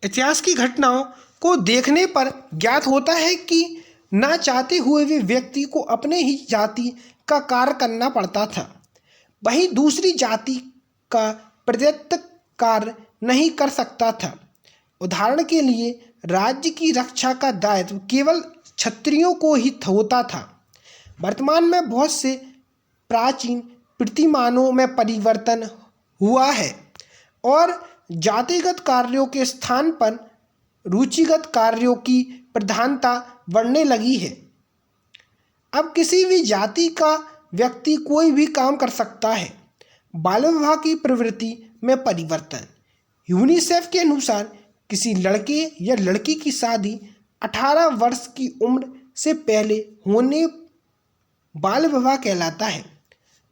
इतिहास की घटनाओं को देखने पर ज्ञात होता है कि ना चाहते हुए भी व्यक्ति को अपने ही जाति का कार्य करना पड़ता था, वहीं दूसरी जाति का प्रत्यक्ष कार्य नहीं कर सकता था। उदाहरण के लिए राज्य की रक्षा का दायित्व केवल क्षत्रियों को ही होता था। वर्तमान में बहुत से प्राचीन प्रतिमानों में परिवर्तन हुआ है और जातिगत कार्यों के स्थान पर रुचिगत कार्यों की प्रधानता बढ़ने लगी है। अब किसी भी जाति का व्यक्ति कोई भी काम कर सकता है। बाल विवाह की प्रवृत्ति में परिवर्तन। यूनिसेफ के अनुसार किसी लड़के या लड़की की शादी 18 वर्ष की उम्र से पहले होने बाल विवाह कहलाता है।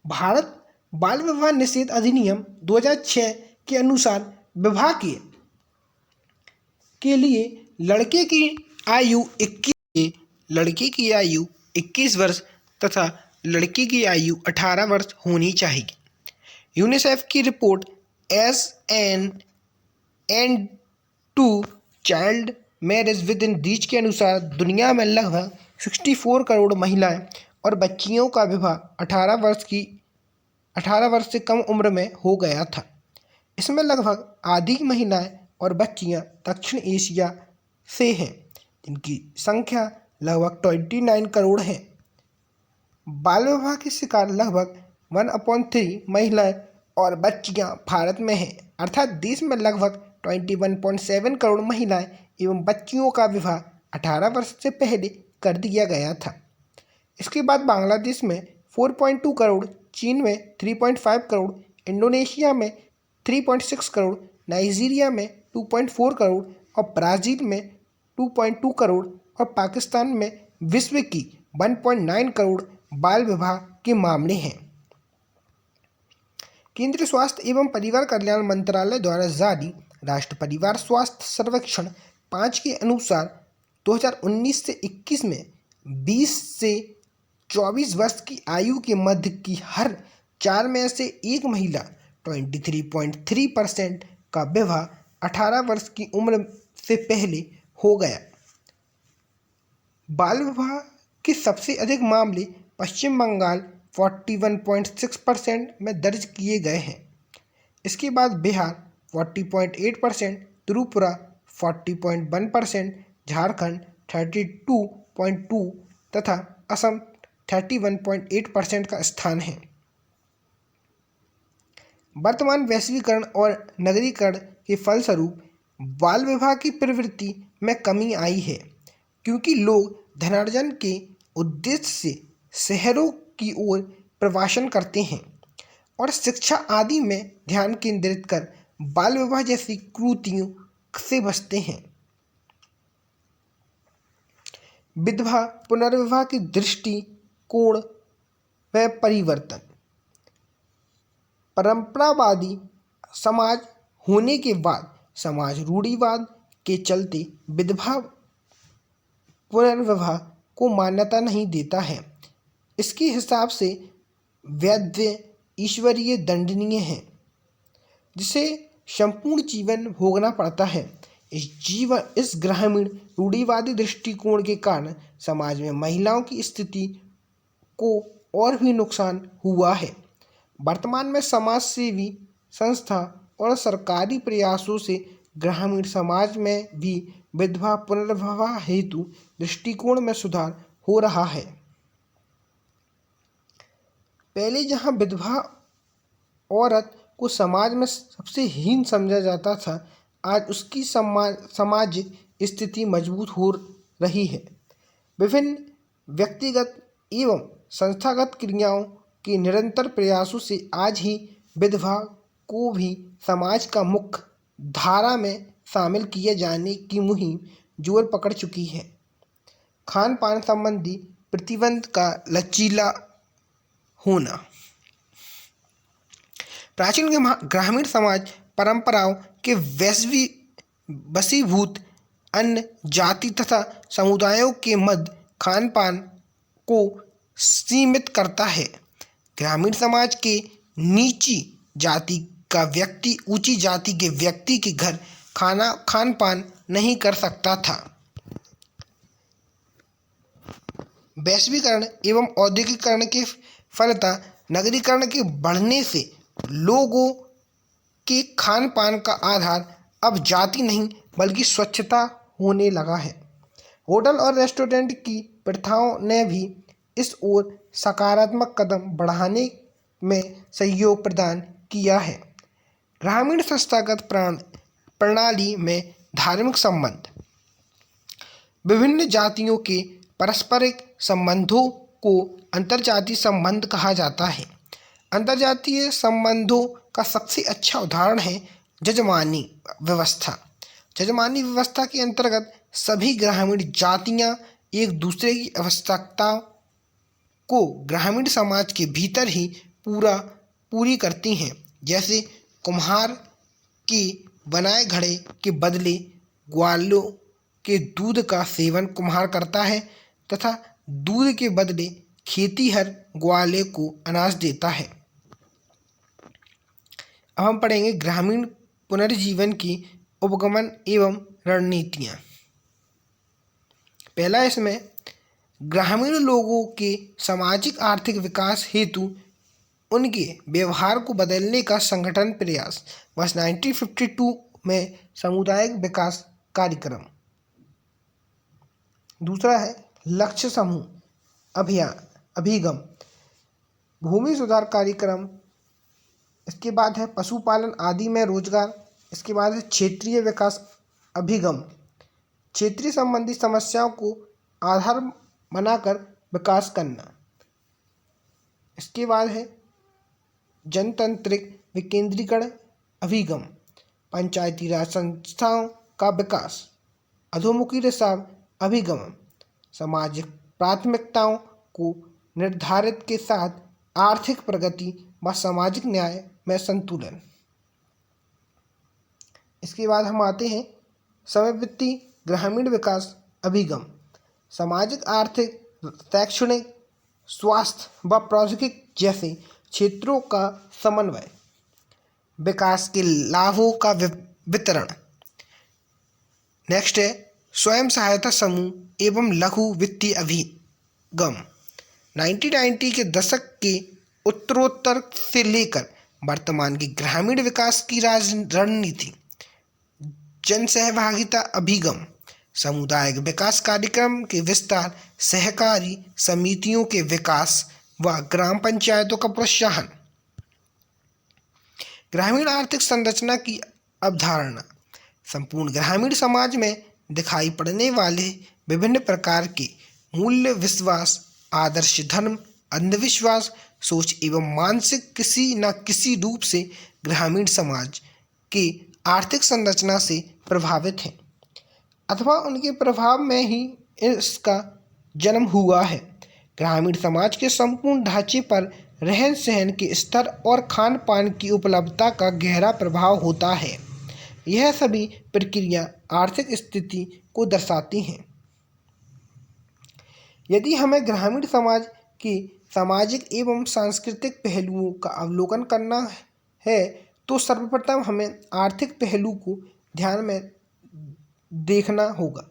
भारत बाल विवाह निषेध अधिनियम 2006 के अनुसार विवाह के लिए लड़के की आयु 21 वर्ष तथा लड़की की आयु 18 वर्ष होनी चाहिए। यूनिसेफ की report is an end to child marriage within reach के अनुसार दुनिया में लगभग 64 करोड़ महिलाएं और बच्चियों का विवाह 18 वर्ष से कम उम्र में हो गया था। इसमें लगभग आधी महिलाएं और बच्चियां दक्षिण एशिया से हैं, जिनकी संख्या लगभग 29 करोड़ है। बाल विवाह के शिकार लगभग 1/3 महिलाएं और बच्चियां भारत में हैं, अर्थात देश में लगभग 21.7 करोड़ महिलाएं एवं बच्चियों का विवाह 18 वर्ष से पहले कर दिया गया था। इसके बाद बांग्लादेश में 4.2 करोड़, चीन में 3.5 करोड़, इंडोनेशिया में 3.6 करोड़, नाइजीरिया में 2.4 करोड़ और ब्राज़ील में 2.2 करोड़ और पाकिस्तान में विश्व की 1.9 करोड़ बाल विवाह के मामले हैं। केंद्रीय स्वास्थ्य एवं परिवार कल्याण मंत्रालय द्वारा जारी राष्ट्रीय परिवार स्वास्थ्य सर्वेक्षण 5 के अनुसार 2019 से 21 में 20 से 24 वर्ष की आयु के मध्य की हर 4 में से एक महिला 23.3% का विवाह 18 वर्ष की उम्र से पहले हो गया। बाल विवाह के सबसे अधिक मामले पश्चिम बंगाल 41.6% में दर्ज किए गए हैं। इसके बाद बिहार 40.8%, त्रिपुरा 40.1%, झारखंड 32.2% तथा असम 31.8% का स्थान है। वर्तमान वैश्वीकरण और नगरीकरण के फलस्वरूप बाल विवाह की प्रवृत्ति में कमी आई है, क्योंकि लोग धनार्जन के उद्देश्य से शहरों की ओर प्रवासन करते हैं और शिक्षा आदि में ध्यान केंद्रित कर बाल विवाह जैसी कुरीतियों से बचते हैं। विधवा पुनर्विवाह की दृष्टिकोण में परिवर्तन। परंपरावादी समाज होने के बाद समाज रूढ़िवाद के चलते विधवा पुनर्विवाह को मान्यता नहीं देता है। इसके हिसाब से वैधव्य ईश्वरीय दंडनीय है, जिसे संपूर्ण जीवन भोगना पड़ता है। इस ग्रामीण रूढ़िवादी दृष्टिकोण के कारण समाज में महिलाओं की स्थिति को और भी नुकसान हुआ है। वर्तमान में समाज सेवी संस्था और सरकारी प्रयासों से ग्रामीण समाज में भी विधवा पुनर्विवाह हेतु दृष्टिकोण में सुधार हो रहा है। पहले जहां विधवा औरत को समाज में सबसे हीन समझा जाता था, आज उसकी सामाजिक स्थिति मजबूत हो रही है। विभिन्न व्यक्तिगत एवं संस्थागत क्रियाओं के निरंतर प्रयासों से आज ही विधवा को भी समाज का मुख्य धारा में शामिल किए जाने की मुहिम जोर पकड़ चुकी है। खान पान संबंधी प्रतिबंध का लचीला होना। प्राचीन ग्रामीण समाज परंपराओं के वशीभूत अन्य जाति तथा समुदायों के मध्य खान पान को सीमित करता है। ग्रामीण समाज के नीची जाति का व्यक्ति ऊंची जाति के व्यक्ति के घर खान पान नहीं कर सकता था। वैश्वीकरण एवं औद्योगिकरण के फलतः नगरीकरण के बढ़ने से लोगों के खान पान का आधार अब जाति नहीं बल्कि स्वच्छता होने लगा है। होटल और रेस्टोरेंट की प्रथाओं ने भी इस ओर सकारात्मक कदम बढ़ाने में सहयोग प्रदान किया है। ग्रामीण संस्थागत प्रणाली में धार्मिक संबंध। विभिन्न जातियों के पारस्परिक संबंधों को अंतर्जातीय संबंध कहा जाता है। अंतर्जातीय संबंधों का सबसे अच्छा उदाहरण है जजमानी व्यवस्था। जजमानी व्यवस्था के अंतर्गत सभी ग्रामीण जातियां एक दूसरे की आवश्यकताओं को ग्रामीण समाज के भीतर ही पूरी करती हैं। जैसे कुम्हार के बनाए घड़े के बदले ग्वालों के दूध का सेवन कुम्हार करता है तथा दूध के बदले खेतीहर ग्वाले को अनाज देता है। अब हम पढ़ेंगे ग्रामीण पुनर्जीवन की उपगमन एवं रणनीतियाँ। पहला इसमें ग्रामीण लोगों के सामाजिक आर्थिक विकास हेतु उनके व्यवहार को बदलने का संगठन प्रयास। वर्ष 1952 में सामुदायिक विकास कार्यक्रम। दूसरा है लक्ष्य समूह अभिगम भूमि सुधार कार्यक्रम। इसके बाद है पशुपालन आदि में रोजगार। इसके बाद है क्षेत्रीय विकास अभिगम, क्षेत्रीय संबंधी समस्याओं को आधार बनाकर विकास करना। इसके बाद है जनतांत्रिक विकेंद्रीकरण अभिगम, पंचायती राज संस्थाओं का विकास, अधोमुखी रिसाव अभिगम, सामाजिक प्राथमिकताओं को निर्धारित के साथ आर्थिक प्रगति व सामाजिक न्याय में संतुलन। इसके बाद हम आते हैं समवर्ती ग्रामीण विकास अभिगम, सामाजिक आर्थिक शैक्षणिक स्वास्थ्य व प्रौद्योगिकी जैसे क्षेत्रों का समन्वय, विकास के लाभों का वितरण। नेक्स्ट है स्वयं सहायता समूह एवं लघु वित्तीय अभिगम। 1990 के दशक के उत्तरोत्तर से लेकर वर्तमान की ग्रामीण विकास की रणनीति, जन सहभागिता अभिगम, सामुदायिक विकास कार्यक्रम के विस्तार, सहकारी समितियों के विकास व ग्राम पंचायतों का प्रोत्साहन। ग्रामीण आर्थिक संरचना की अवधारणा, संपूर्ण ग्रामीण समाज में दिखाई पड़ने वाले विभिन्न प्रकार के मूल्य, विश्वास, आदर्श, धर्म, अंधविश्वास, सोच एवं मानसिक किसी न किसी रूप से ग्रामीण समाज की आर्थिक संरचना से प्रभावित हैं अथवा उनके प्रभाव में ही इसका जन्म हुआ है। ग्रामीण समाज के संपूर्ण ढांचे पर रहन सहन के स्तर और खान पान की उपलब्धता का गहरा प्रभाव होता है। यह सभी प्रक्रिया आर्थिक स्थिति को दर्शाती हैं। यदि हमें ग्रामीण समाज की सामाजिक एवं सांस्कृतिक पहलुओं का अवलोकन करना है तो सर्वप्रथम हमें आर्थिक पहलू को ध्यान में देखना होगा।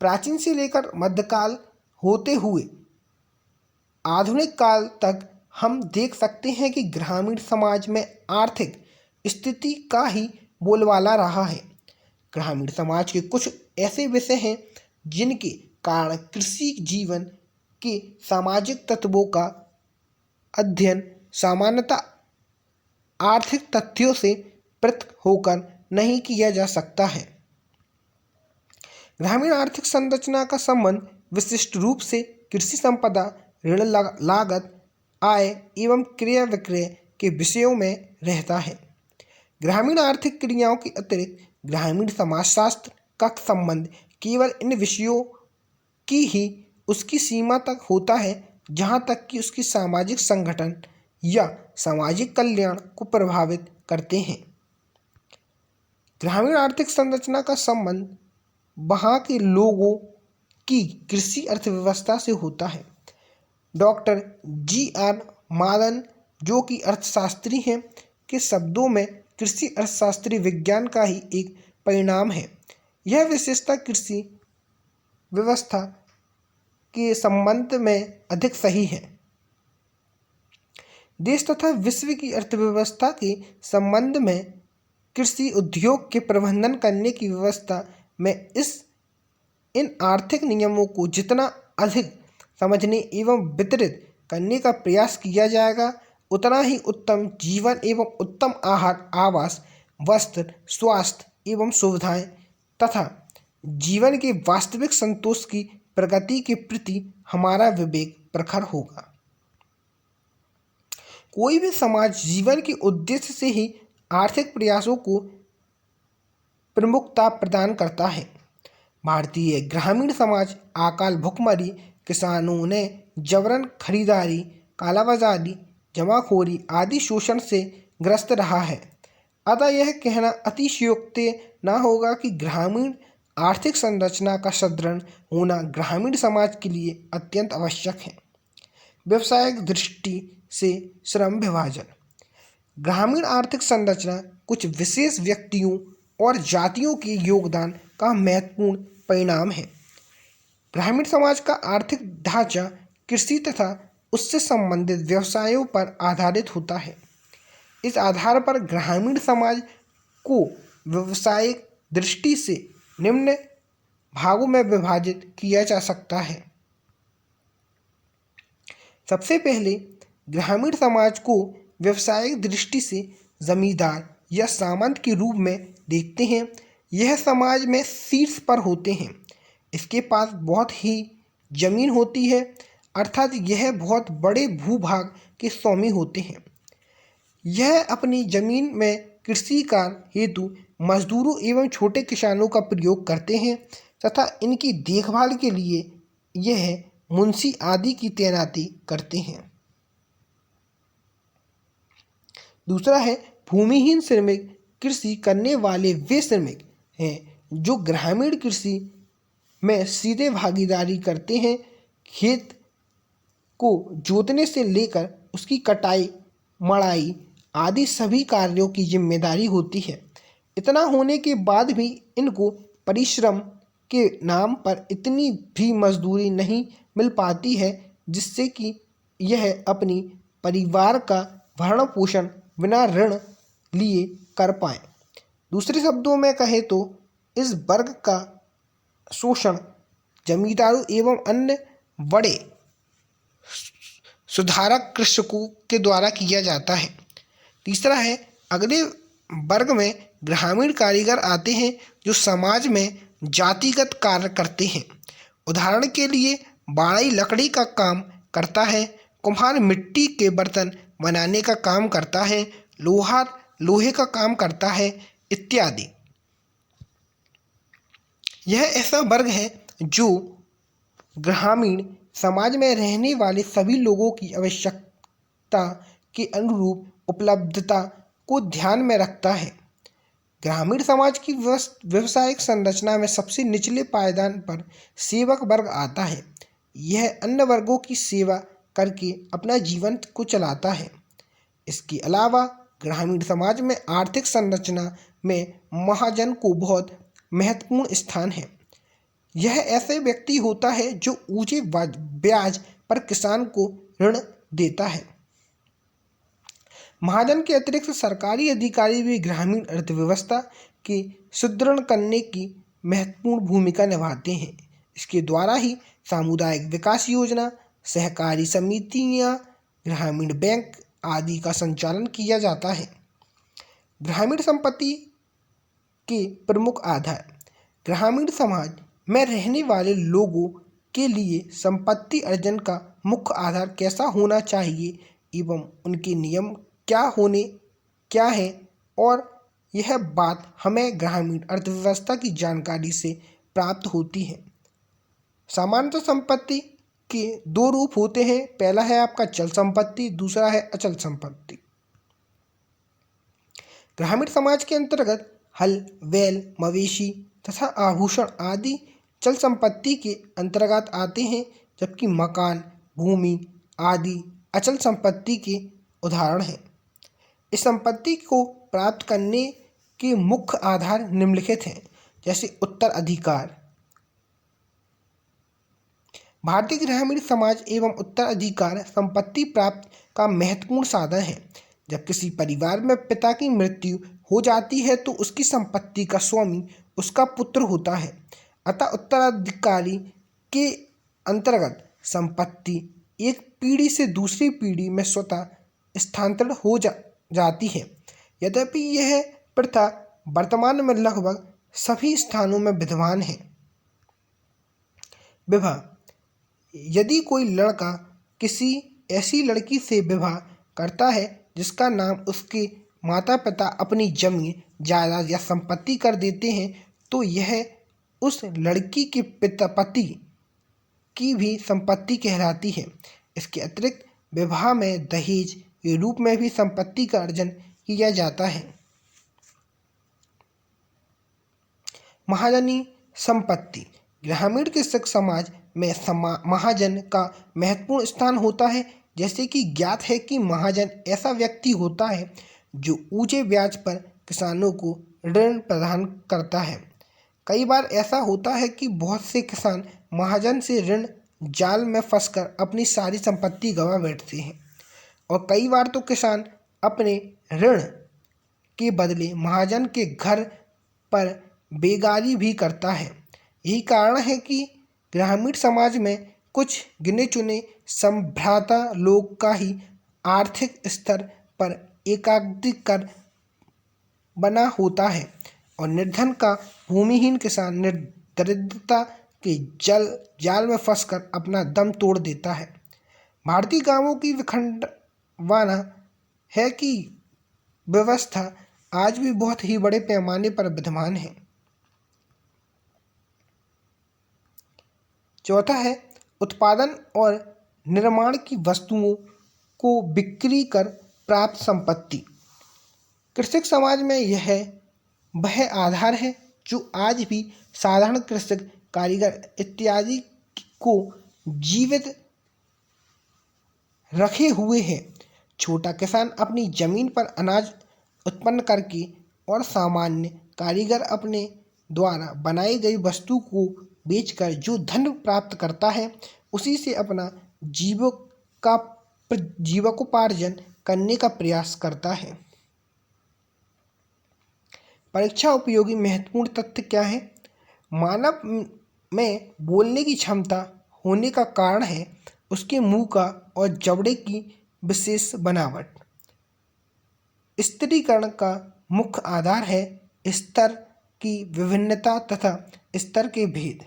प्राचीन से लेकर मध्यकाल होते हुए आधुनिक काल तक हम देख सकते हैं कि ग्रामीण समाज में आर्थिक स्थिति का ही बोलबाला रहा है। ग्रामीण समाज के कुछ ऐसे विषय हैं जिनके कारण कृषि जीवन के सामाजिक तत्वों का अध्ययन सामान्यतः आर्थिक तथ्यों से पृथक होकर नहीं किया जा सकता है। ग्रामीण आर्थिक संरचना का संबंध विशिष्ट रूप से कृषि संपदा, ऋण लागत, आय एवं क्रय विक्रय के विषयों में रहता है। ग्रामीण आर्थिक क्रियाओं के अतिरिक्त ग्रामीण समाजशास्त्र का संबंध केवल इन विषयों की ही उसकी सीमा तक होता है जहाँ तक कि उसकी सामाजिक संगठन या सामाजिक कल्याण को प्रभावित करते हैं। ग्रामीण आर्थिक संरचना का संबंध वहाँ के लोगों की कृषि अर्थव्यवस्था से होता है। Doctor G.R. मालन, जो कि अर्थशास्त्री हैं, के शब्दों में कृषि अर्थशास्त्री विज्ञान का ही एक परिणाम है। यह विशेषता कृषि व्यवस्था के संबंध में अधिक सही है। देश तथा विश्व की अर्थव्यवस्था के संबंध में कृषि उद्योग के प्रबंधन करने की व्यवस्था में इन आर्थिक नियमों को जितना अधिक समझने एवं वितरित करने का प्रयास किया जाएगा, उतना ही उत्तम जीवन एवं उत्तम आहार, आवास, वस्त्र, स्वास्थ्य एवं सुविधाएं तथा जीवन के वास्तविक संतोष की प्रगति के प्रति हमारा विवेक प्रखर होगा। कोई भी समाज जीवन के उद्देश्य से ही आर्थिक प्रयासों को प्रमुखता प्रदान करता है। भारतीय ग्रामीण समाज अकाल भुखमरी, किसानों ने जबरन खरीदारी, कालाबाजारी, जमाखोरी आदि शोषण से ग्रस्त रहा है। अतः यह कहना अतिशयोक्ति न होगा कि ग्रामीण आर्थिक संरचना का सुदृढ़ होना ग्रामीण समाज के लिए अत्यंत आवश्यक है। व्यावसायिक दृष्टि से श्रम विभाजन। ग्रामीण आर्थिक संरचना कुछ विशेष व्यक्तियों और जातियों के योगदान का महत्वपूर्ण परिणाम है। ग्रामीण समाज का आर्थिक ढांचा कृषि तथा उससे संबंधित व्यवसायों पर आधारित होता है। इस आधार पर ग्रामीण समाज को व्यावसायिक दृष्टि से निम्न भागों में विभाजित किया जा सकता है। सबसे पहले ग्रामीण समाज को व्यावसायिक दृष्टि से जमींदार या सामंत के रूप में देखते हैं। यह समाज में शीर्ष पर होते हैं। इसके पास बहुत ही जमीन होती है, अर्थात यह बहुत बड़े भूभाग के स्वामी होते हैं। यह अपनी जमीन में कृषि कार्य हेतु मजदूरों एवं छोटे किसानों का प्रयोग करते हैं तथा इनकी देखभाल के लिए यह मुंशी आदि की तैनाती करते हैं। दूसरा है भूमिहीन श्रमिक। कृषि करने वाले वे श्रमिक हैं जो ग्रामीण कृषि में सीधे भागीदारी करते हैं। खेत को जोतने से लेकर उसकी कटाई, मड़ाई आदि सभी कार्यों की जिम्मेदारी होती है। इतना होने के बाद भी इनको परिश्रम के नाम पर इतनी भी मजदूरी नहीं मिल पाती है जिससे कि यह अपनी परिवार का भरण पोषण बिना ऋण लिए कर पाए। दूसरे शब्दों में कहें तो इस वर्ग का शोषण जमींदारों एवं अन्य बड़े सुधारक कृषकों के द्वारा किया जाता है। तीसरा है अगले वर्ग में ग्रामीण कारीगर आते हैं जो समाज में जातिगत कार्य करते हैं। उदाहरण के लिए बाड़ई लकड़ी का काम करता है, कुम्हार मिट्टी के बर्तन बनाने का काम करता है, लोहार लोहे का काम करता है इत्यादि। यह ऐसा वर्ग है जो ग्रामीण समाज में रहने वाले सभी लोगों की आवश्यकता के अनुरूप उपलब्धता को ध्यान में रखता है। ग्रामीण समाज की व्यावसायिक संरचना में सबसे निचले पायदान पर सेवक वर्ग आता है। यह अन्य वर्गों की सेवा करके अपना जीवन को चलाता है। इसके अलावा ग्रामीण समाज में आर्थिक संरचना में महाजन को बहुत महत्वपूर्ण स्थान है। यह ऐसे व्यक्ति होता है जो ऊंचे ब्याज पर किसान को ऋण देता है। महाजन के अतिरिक्त सरकारी अधिकारी भी ग्रामीण अर्थव्यवस्था के सुदृढ़ करने की महत्वपूर्ण भूमिका निभाते हैं। इसके द्वारा ही सामुदायिक विकास योजना, सहकारी समितियां, ग्रामीण बैंक आदि का संचालन किया जाता है। ग्रामीण संपत्ति के प्रमुख आधार। ग्रामीण समाज में रहने वाले लोगों के लिए संपत्ति अर्जन का मुख्य आधार कैसा होना चाहिए एवं उनके नियम क्या है, और यह बात हमें ग्रामीण अर्थव्यवस्था की जानकारी से प्राप्त होती है। सामान्यतः संपत्ति के दो रूप होते हैं। पहला है आपका चल संपत्ति, दूसरा है अचल संपत्ति। ग्रामीण समाज के अंतर्गत हल, बैल, मवेशी तथा आभूषण आदि चल संपत्ति के अंतर्गत आते हैं, जबकि मकान, भूमि आदि अचल संपत्ति के उदाहरण हैं। इस संपत्ति को प्राप्त करने के मुख्य आधार निम्नलिखित हैं, जैसे उत्तराधिकार। भारतीय ग्रामीण समाज एवं उत्तराधिकार संपत्ति प्राप्त का महत्वपूर्ण साधन है। जब किसी परिवार में पिता की मृत्यु हो जाती है तो उसकी संपत्ति का स्वामी उसका पुत्र होता है। अतः उत्तराधिकारी के अंतर्गत संपत्ति एक पीढ़ी से दूसरी पीढ़ी में स्वतः स्थानांतरण हो जाती है। यद्यपि यह प्रथा वर्तमान में लगभग सभी स्थानों में विद्यमान है। विवाह। यदि कोई लड़का किसी ऐसी लड़की से विवाह करता है जिसका नाम उसके माता पिता अपनी जमीन, जायदाद या संपत्ति कर देते हैं, तो यह उस लड़की के पति की भी संपत्ति कहलाती है। इसके अतिरिक्त विवाह में दहेज के रूप में भी संपत्ति का अर्जन किया जाता है। महाजनी संपत्ति। ग्रामीण कृषक समाज में महाजन का महत्वपूर्ण स्थान होता है। जैसे कि ज्ञात है कि महाजन ऐसा व्यक्ति होता है जो ऊंचे ब्याज पर किसानों को ऋण प्रदान करता है। कई बार ऐसा होता है कि बहुत से किसान महाजन से ऋण जाल में फंसकर अपनी सारी संपत्ति गंवा बैठते हैं, और कई बार तो किसान अपने ऋण के बदले महाजन के घर पर बेगारी भी करता है। यही कारण है कि ग्रामीण समाज में कुछ गिने चुने संभ्राता लोग का ही आर्थिक स्तर पर एकाधिकार बना होता है, और निर्धन का भूमिहीन किसान दरिद्रता के जाल में फंसकर अपना दम तोड़ देता है। भारतीय गांवों की विखंडवाना है कि व्यवस्था आज भी बहुत ही बड़े पैमाने पर विद्यमान है। चौथा है उत्पादन और निर्माण की वस्तुओं को बिक्री कर प्राप्त संपत्ति। कृषक समाज में यह वह आधार है जो आज भी साधारण कृषक, कारीगर इत्यादि को जीवित रखे हुए है। छोटा किसान अपनी जमीन पर अनाज उत्पन्न करके और सामान्य कारीगर अपने द्वारा बनाई गई वस्तु को बेचकर जो धन प्राप्त करता है, उसी से अपना जीविकोपार्जन करने का प्रयास करता है। परीक्षा उपयोगी महत्वपूर्ण तथ्य क्या है? मानव में बोलने की क्षमता होने का कारण है उसके मुंह का और जबड़े की विशेष बनावट। स्त्रीकरण का मुख्य आधार है स्तर की विभिन्नता तथा स्तर के भेद।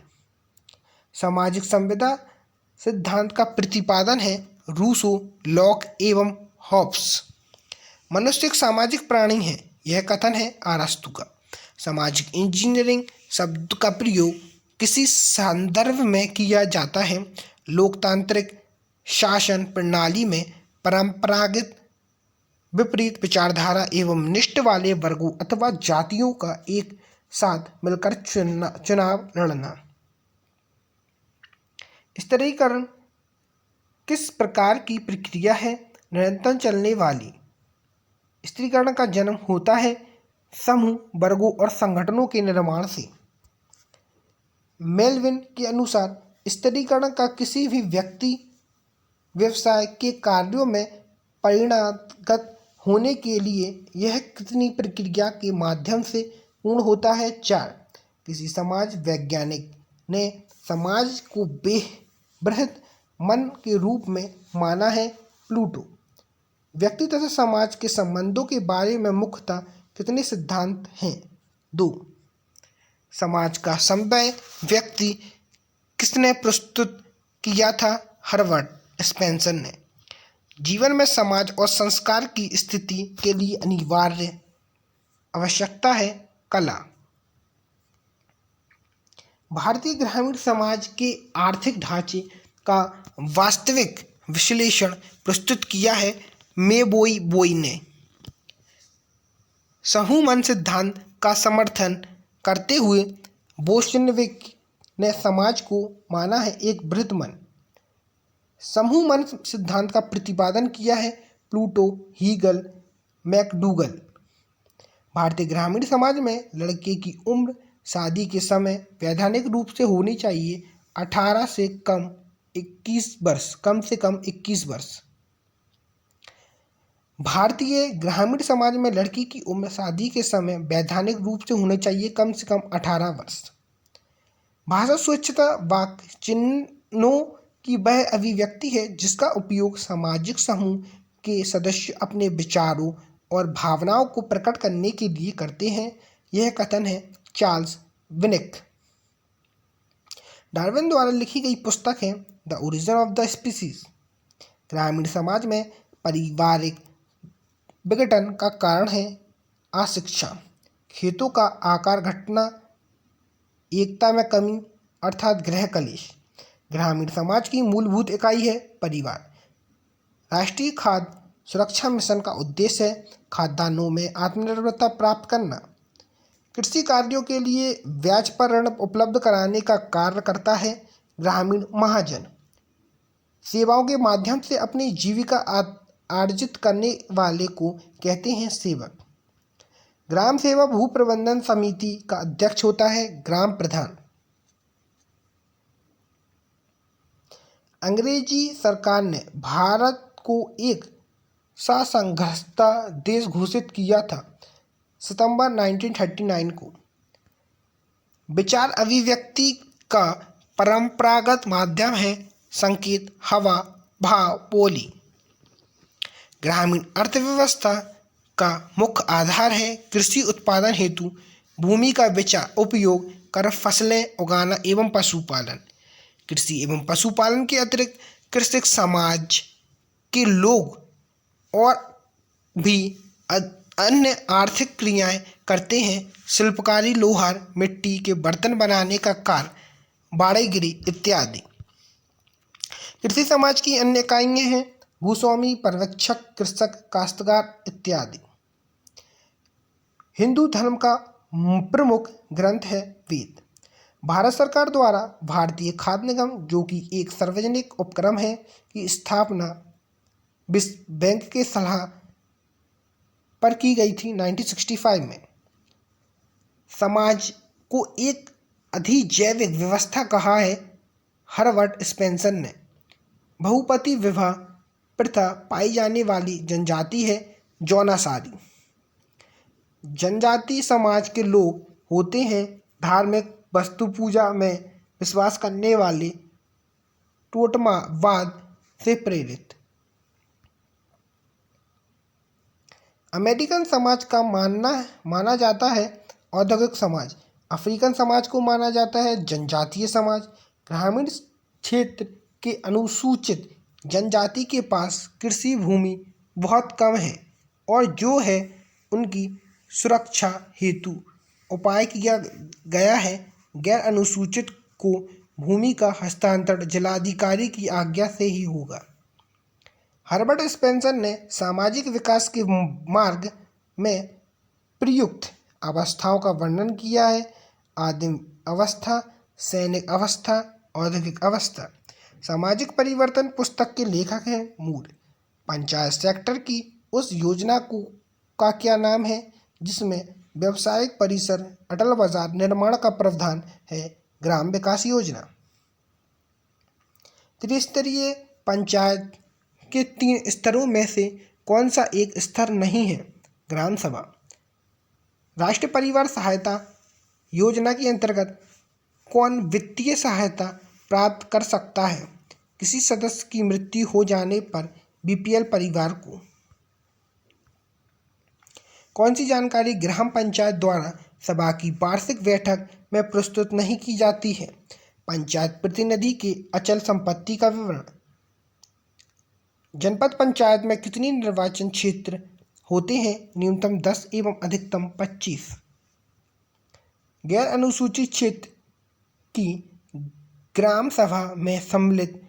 सामाजिक संविदा सिद्धांत का प्रतिपादन है रूसो, लॉक एवं हॉब्स। मनुष्य एक सामाजिक प्राणी है, यह कथन है अरस्तु का। सामाजिक इंजीनियरिंग शब्द का प्रयोग किसी संदर्भ में किया जाता है लोकतांत्रिक शासन प्रणाली में परंपरागत विपरीत विचारधारा एवं निष्ठ वाले वर्गों अथवा जातियों का एक साथ मिलकर चुनाव लड़ना। स्तरीकरण किस प्रकार की प्रक्रिया है? निरंतर चलने वाली। स्तरीकरण का जन्म होता है समूह, वर्गों और संगठनों के निर्माण से। मेलविन के अनुसार स्तरीकरण का किसी भी व्यक्ति व्यवसाय के कार्यों में परिणत होने के लिए यह कितनी प्रक्रिया के माध्यम से पूर्ण होता है? 4। किसी समाज वैज्ञानिक ने समाज को बृहत मन के रूप में माना है। प्लूटो। व्यक्ति तथा समाज के संबंधों के बारे में मुख्यतः कितने सिद्धांत हैं? 2। समाज का समन्वय व्यक्ति किसने प्रस्तुत किया था? हर्बर्ट स्पेंसर ने। जीवन में समाज और संस्कार की स्थिति के लिए अनिवार्य आवश्यकता है कला। भारतीय ग्रामीण समाज के आर्थिक ढांचे का वास्तविक विश्लेषण प्रस्तुत किया है मेबोई ने। समूह मन सिद्धांत का समर्थन करते हुए बोल्शेविक ने समाज को माना है एक बृहत मन। समूह मन सिद्धांत का प्रतिपादन किया है प्लूटो, हीगल, मैकडूगल। भारतीय ग्रामीण समाज में लड़के की उम्र शादी के समय वैधानिक रूप से होनी चाहिए 18 से कम 21 वर्ष, कम से कम 21 वर्ष। भारतीय ग्रामीण समाज में लड़की की उम्र शादी के समय वैधानिक रूप से होनी चाहिए कम से कम 18 वर्ष। भाषा स्वच्छता वाक्य चिन्हों की वह अभिव्यक्ति है जिसका उपयोग सामाजिक समूह के सदस्य अपने विचारों और भावनाओं को प्रकट करने के लिए करते हैं। यह कथन है चार्ल्स विनिक। डार्विन द्वारा लिखी गई पुस्तक है the origin of the species. ग्रामीण समाज में पारिवारिक विघटन का कारण है अशिक्षा, खेतों का आकार घटना, एकता में कमी अर्थात गृह कलेश। ग्रामीण समाज की मूलभूत इकाई है परिवार। राष्ट्रीय खाद्य सुरक्षा मिशन का उद्देश्य है खाद्यान्नों में आत्मनिर्भरता प्राप्त करना। कृषि कार्यों के लिए ब्याज पर ऋण उपलब्ध कराने का कार्य करता है ग्रामीण महाजन। सेवाओं के माध्यम से अपनी जीविका अर्जित करने वाले को कहते हैं सेवक। ग्राम सेवा भू प्रबंधन समिति का अध्यक्ष होता है ग्राम प्रधान। अंग्रेजी सरकार ने भारत को एक सशक्त देश घोषित किया था सितंबर 1939 को। विचार अभिव्यक्ति का परंपरागत माध्यम है संकेत, हवा, भाव, बोली। ग्रामीण अर्थव्यवस्था का मुख्य आधार है कृषि उत्पादन हेतु भूमि का विचार उपयोग कर फसलें उगाना एवं पशुपालन। कृषि एवं पशुपालन के अतिरिक्त कृषक समाज के लोग और भी अन्य आर्थिक क्रियाएं करते हैं। शिल्पकारी, लोहार, मिट्टी के बर्तन बनाने का कार्य, बाड़ेगिरी इत्यादि। कृषि समाज की अन्य इकाइयाँ हैं भूस्वामी, पर्यवेक्षक, कृषक, काश्तकार इत्यादि। हिंदू धर्म का प्रमुख ग्रंथ है वेद। भारत सरकार द्वारा भारतीय खाद्य निगम, जो कि एक सार्वजनिक उपक्रम है, की स्थापना विश्व बैंक के सलाह पर की गई थी 1965 में। समाज को एक अधिजैविक व्यवस्था कहा है हर्बर्ट स्पेंसर ने। बहुपति विवाह प्रथा पाई जाने वाली जनजाति है जौनासारी। जनजाति समाज के लोग होते हैं धार्मिक वस्तु पूजा में विश्वास करने वाले, टोटमावाद से प्रेरित। अमेरिकन समाज का माना जाता है औद्योगिक समाज। अफ्रीकन समाज को माना जाता है जनजातीय समाज। ग्रामीण क्षेत्र के अनुसूचित जनजाति के पास कृषि भूमि बहुत कम है और जो है उनकी सुरक्षा हेतु उपाय किया गया है गैर अनुसूचित को भूमि का हस्तांतरण जिलाधिकारी की आज्ञा से ही होगा। हर्बर्ट स्पेंसर ने सामाजिक विकास के मार्ग में प्रयुक्त अवस्थाओं का वर्णन किया है आदिम अवस्था, सैनिक अवस्था, औद्योगिक अवस्था। सामाजिक परिवर्तन पुस्तक के लेखक हैं मूर। पंचायत सेक्टर की उस योजना का क्या नाम है जिसमें व्यावसायिक परिसर, अटल बाजार निर्माण का प्रावधान है? ग्राम विकास योजना। त्रिस्तरीय पंचायत के 3 स्तरों में से कौन सा एक स्तर नहीं है? ग्राम सभा। राष्ट्रीय परिवार सहायता योजना के अंतर्गत कौन वित्तीय सहायता प्राप्त कर सकता है? किसी सदस्य की मृत्यु हो जाने पर बीपीएल परिवार को। कौन सी जानकारी ग्राम पंचायत द्वारा सभा की वार्षिक बैठक में प्रस्तुत नहीं की जाती है? पंचायत प्रतिनिधि के अचल संपत्ति का विवरण। जनपद पंचायत में कितनी निर्वाचन क्षेत्र होते हैं? न्यूनतम 10 एवं अधिकतम 25। गैर अनुसूचित क्षेत्र की ग्राम सभा में सम्मिलित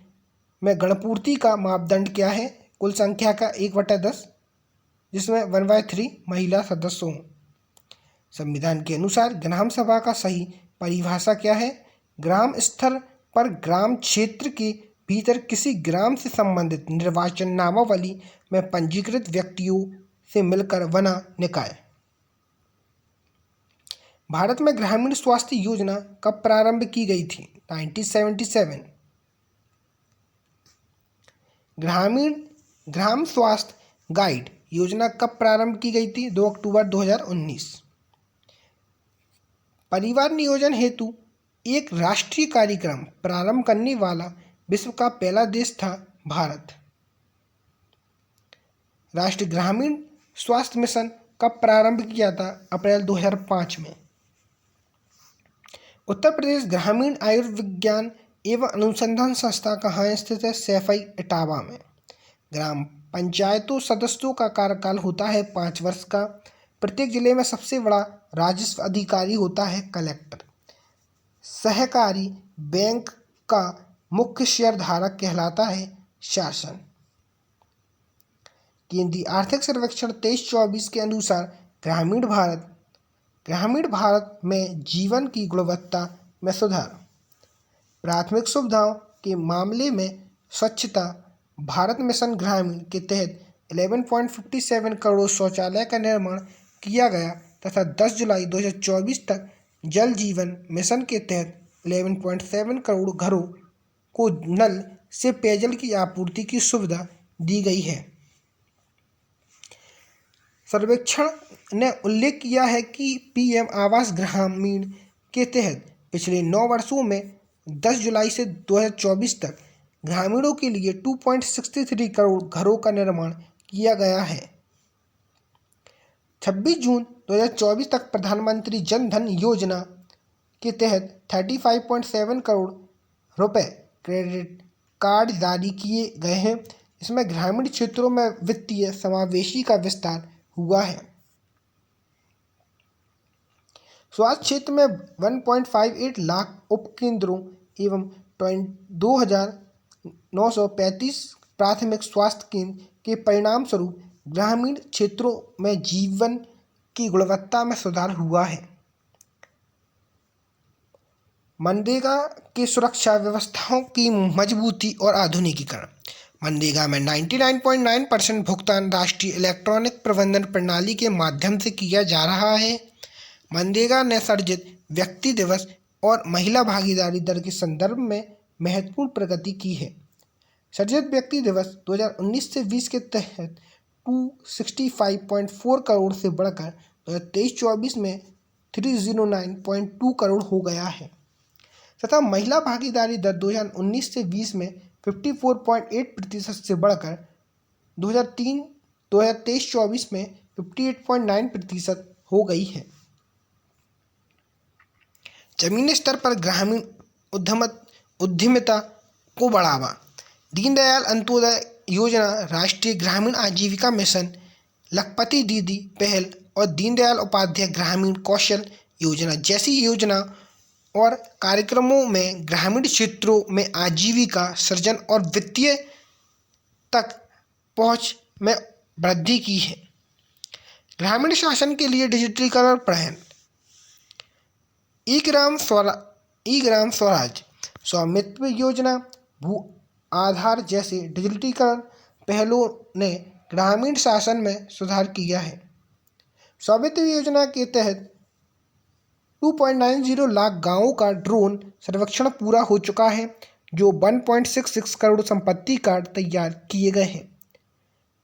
में गणपूर्ति का मापदंड क्या है? कुल संख्या का 1/10, जिसमें 1/3 महिला सदस्य हों। संविधान के अनुसार ग्राम सभा का सही परिभाषा क्या है? ग्राम स्तर पर ग्राम क्षेत्र के भीतर किसी ग्राम से संबंधित निर्वाचन नामावली में पंजीकृत व्यक्तियों से मिलकर बना निकाय। भारत में ग्रामीण स्वास्थ्य योजना कब प्रारंभ की गई थी? 1977। ग्राम स्वास्थ्य गाइड योजना कब प्रारंभ की गई थी? 2 अक्टूबर 2019। परिवार नियोजन हेतु एक राष्ट्रीय कार्यक्रम प्रारंभ करने वाला विश्व का पहला देश था भारत। राष्ट्रीय ग्रामीण स्वास्थ्य मिशन कब प्रारंभ किया था? अप्रैल 2005 में। उत्तर प्रदेश ग्रामीण आयुर्विज्ञान एवं अनुसंधान संस्था कहाँ स्थित है? सैफई इटावा में। ग्राम पंचायतों सदस्यों का कार्यकाल होता है 5 वर्ष का। प्रत्येक जिले में सबसे बड़ा राजस्व अधिकारी होता है कलेक्टर। सहकारी बैंक का मुख्य शेयरधारक कहलाता है शासन। केंद्रीय आर्थिक सर्वेक्षण 23-24 के अनुसार ग्रामीण भारत में जीवन की गुणवत्ता में सुधार। प्राथमिक सुविधाओं के मामले में स्वच्छता भारत मिशन ग्रामीण के तहत 11.57 करोड़ शौचालय का निर्माण किया गया तथा 10 जुलाई 2024 तक जल जीवन मिशन के तहत 11.7 करोड़ घरों को नल से पेयजल की आपूर्ति की सुविधा दी गई है। सर्वेक्षण ने उल्लेख किया है कि पीएम आवास ग्रामीण के तहत पिछले 9 वर्षों में 10 जुलाई से 2024 तक ग्रामीणों के लिए 2.63 करोड़ घरों का निर्माण किया गया है। 26 जून 2024 तक प्रधानमंत्री जन धन योजना के तहत 35.7 करोड़ रुपए क्रेडिट कार्ड जारी किए गए हैं। इसमें ग्रामीण क्षेत्रों में वित्तीय समावेशी का विस्तार हुआ है। स्वास्थ्य क्षेत्र में 1.58 लाख उपकेंद्रों एवं 2,935 प्राथमिक स्वास्थ्य केंद्र के परिणाम स्वरूप ग्रामीण क्षेत्रों में जीवन की गुणवत्ता में सुधार हुआ है। मनरेगा की सुरक्षा व्यवस्थाओं की मजबूती और आधुनिकीकरण। मनरेगा में 99.9% भुगतान राष्ट्रीय इलेक्ट्रॉनिक प्रबंधन प्रणाली के माध्यम से किया जा रहा है। मनरेगा ने सृजित व्यक्ति दिवस और महिला भागीदारी दर के संदर्भ में महत्वपूर्ण प्रगति की है। सृजित व्यक्ति दिवस 2019 से 20 के तहत 265.4 करोड़ से बढ़कर 2023-24 में 309.2 करोड़ हो गया है तथा महिला भागीदारी दर 2019 से 20 में 54.8% से बढ़कर 2023-24 में 58.9% हो गई है। जमीनी स्तर पर ग्रामीण उद्यमिता को बढ़ावा। दीनदयाल अंत्योदय योजना, राष्ट्रीय ग्रामीण आजीविका मिशन, लखपति दीदी पहल और दीनदयाल उपाध्याय ग्रामीण कौशल योजना जैसी योजना और कार्यक्रमों में ग्रामीण क्षेत्रों में आजीविका सृजन और वित्तीय तक पहुंच में वृद्धि की है। ग्रामीण शासन के लिए डिजिटलीकरण पहल। ई ग्राम स्वराज स्वामित्व योजना, भू आधार जैसे डिजिटलीकरण पहलों ने ग्रामीण शासन में सुधार किया है। स्वामित्व योजना के तहत 2.90 लाख गांवों का ड्रोन सर्वेक्षण पूरा हो चुका है। जो 1.66 करोड़ संपत्ति कार्ड तैयार किए गए हैं।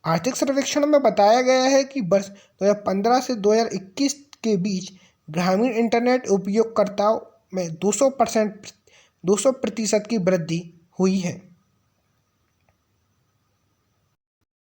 आर्थिक सर्वेक्षण में बताया गया है कि वर्ष 2015 से 2021 के बीच ग्रामीण इंटरनेट उपयोगकर्ताओं में 200% की वृद्धि हुई है।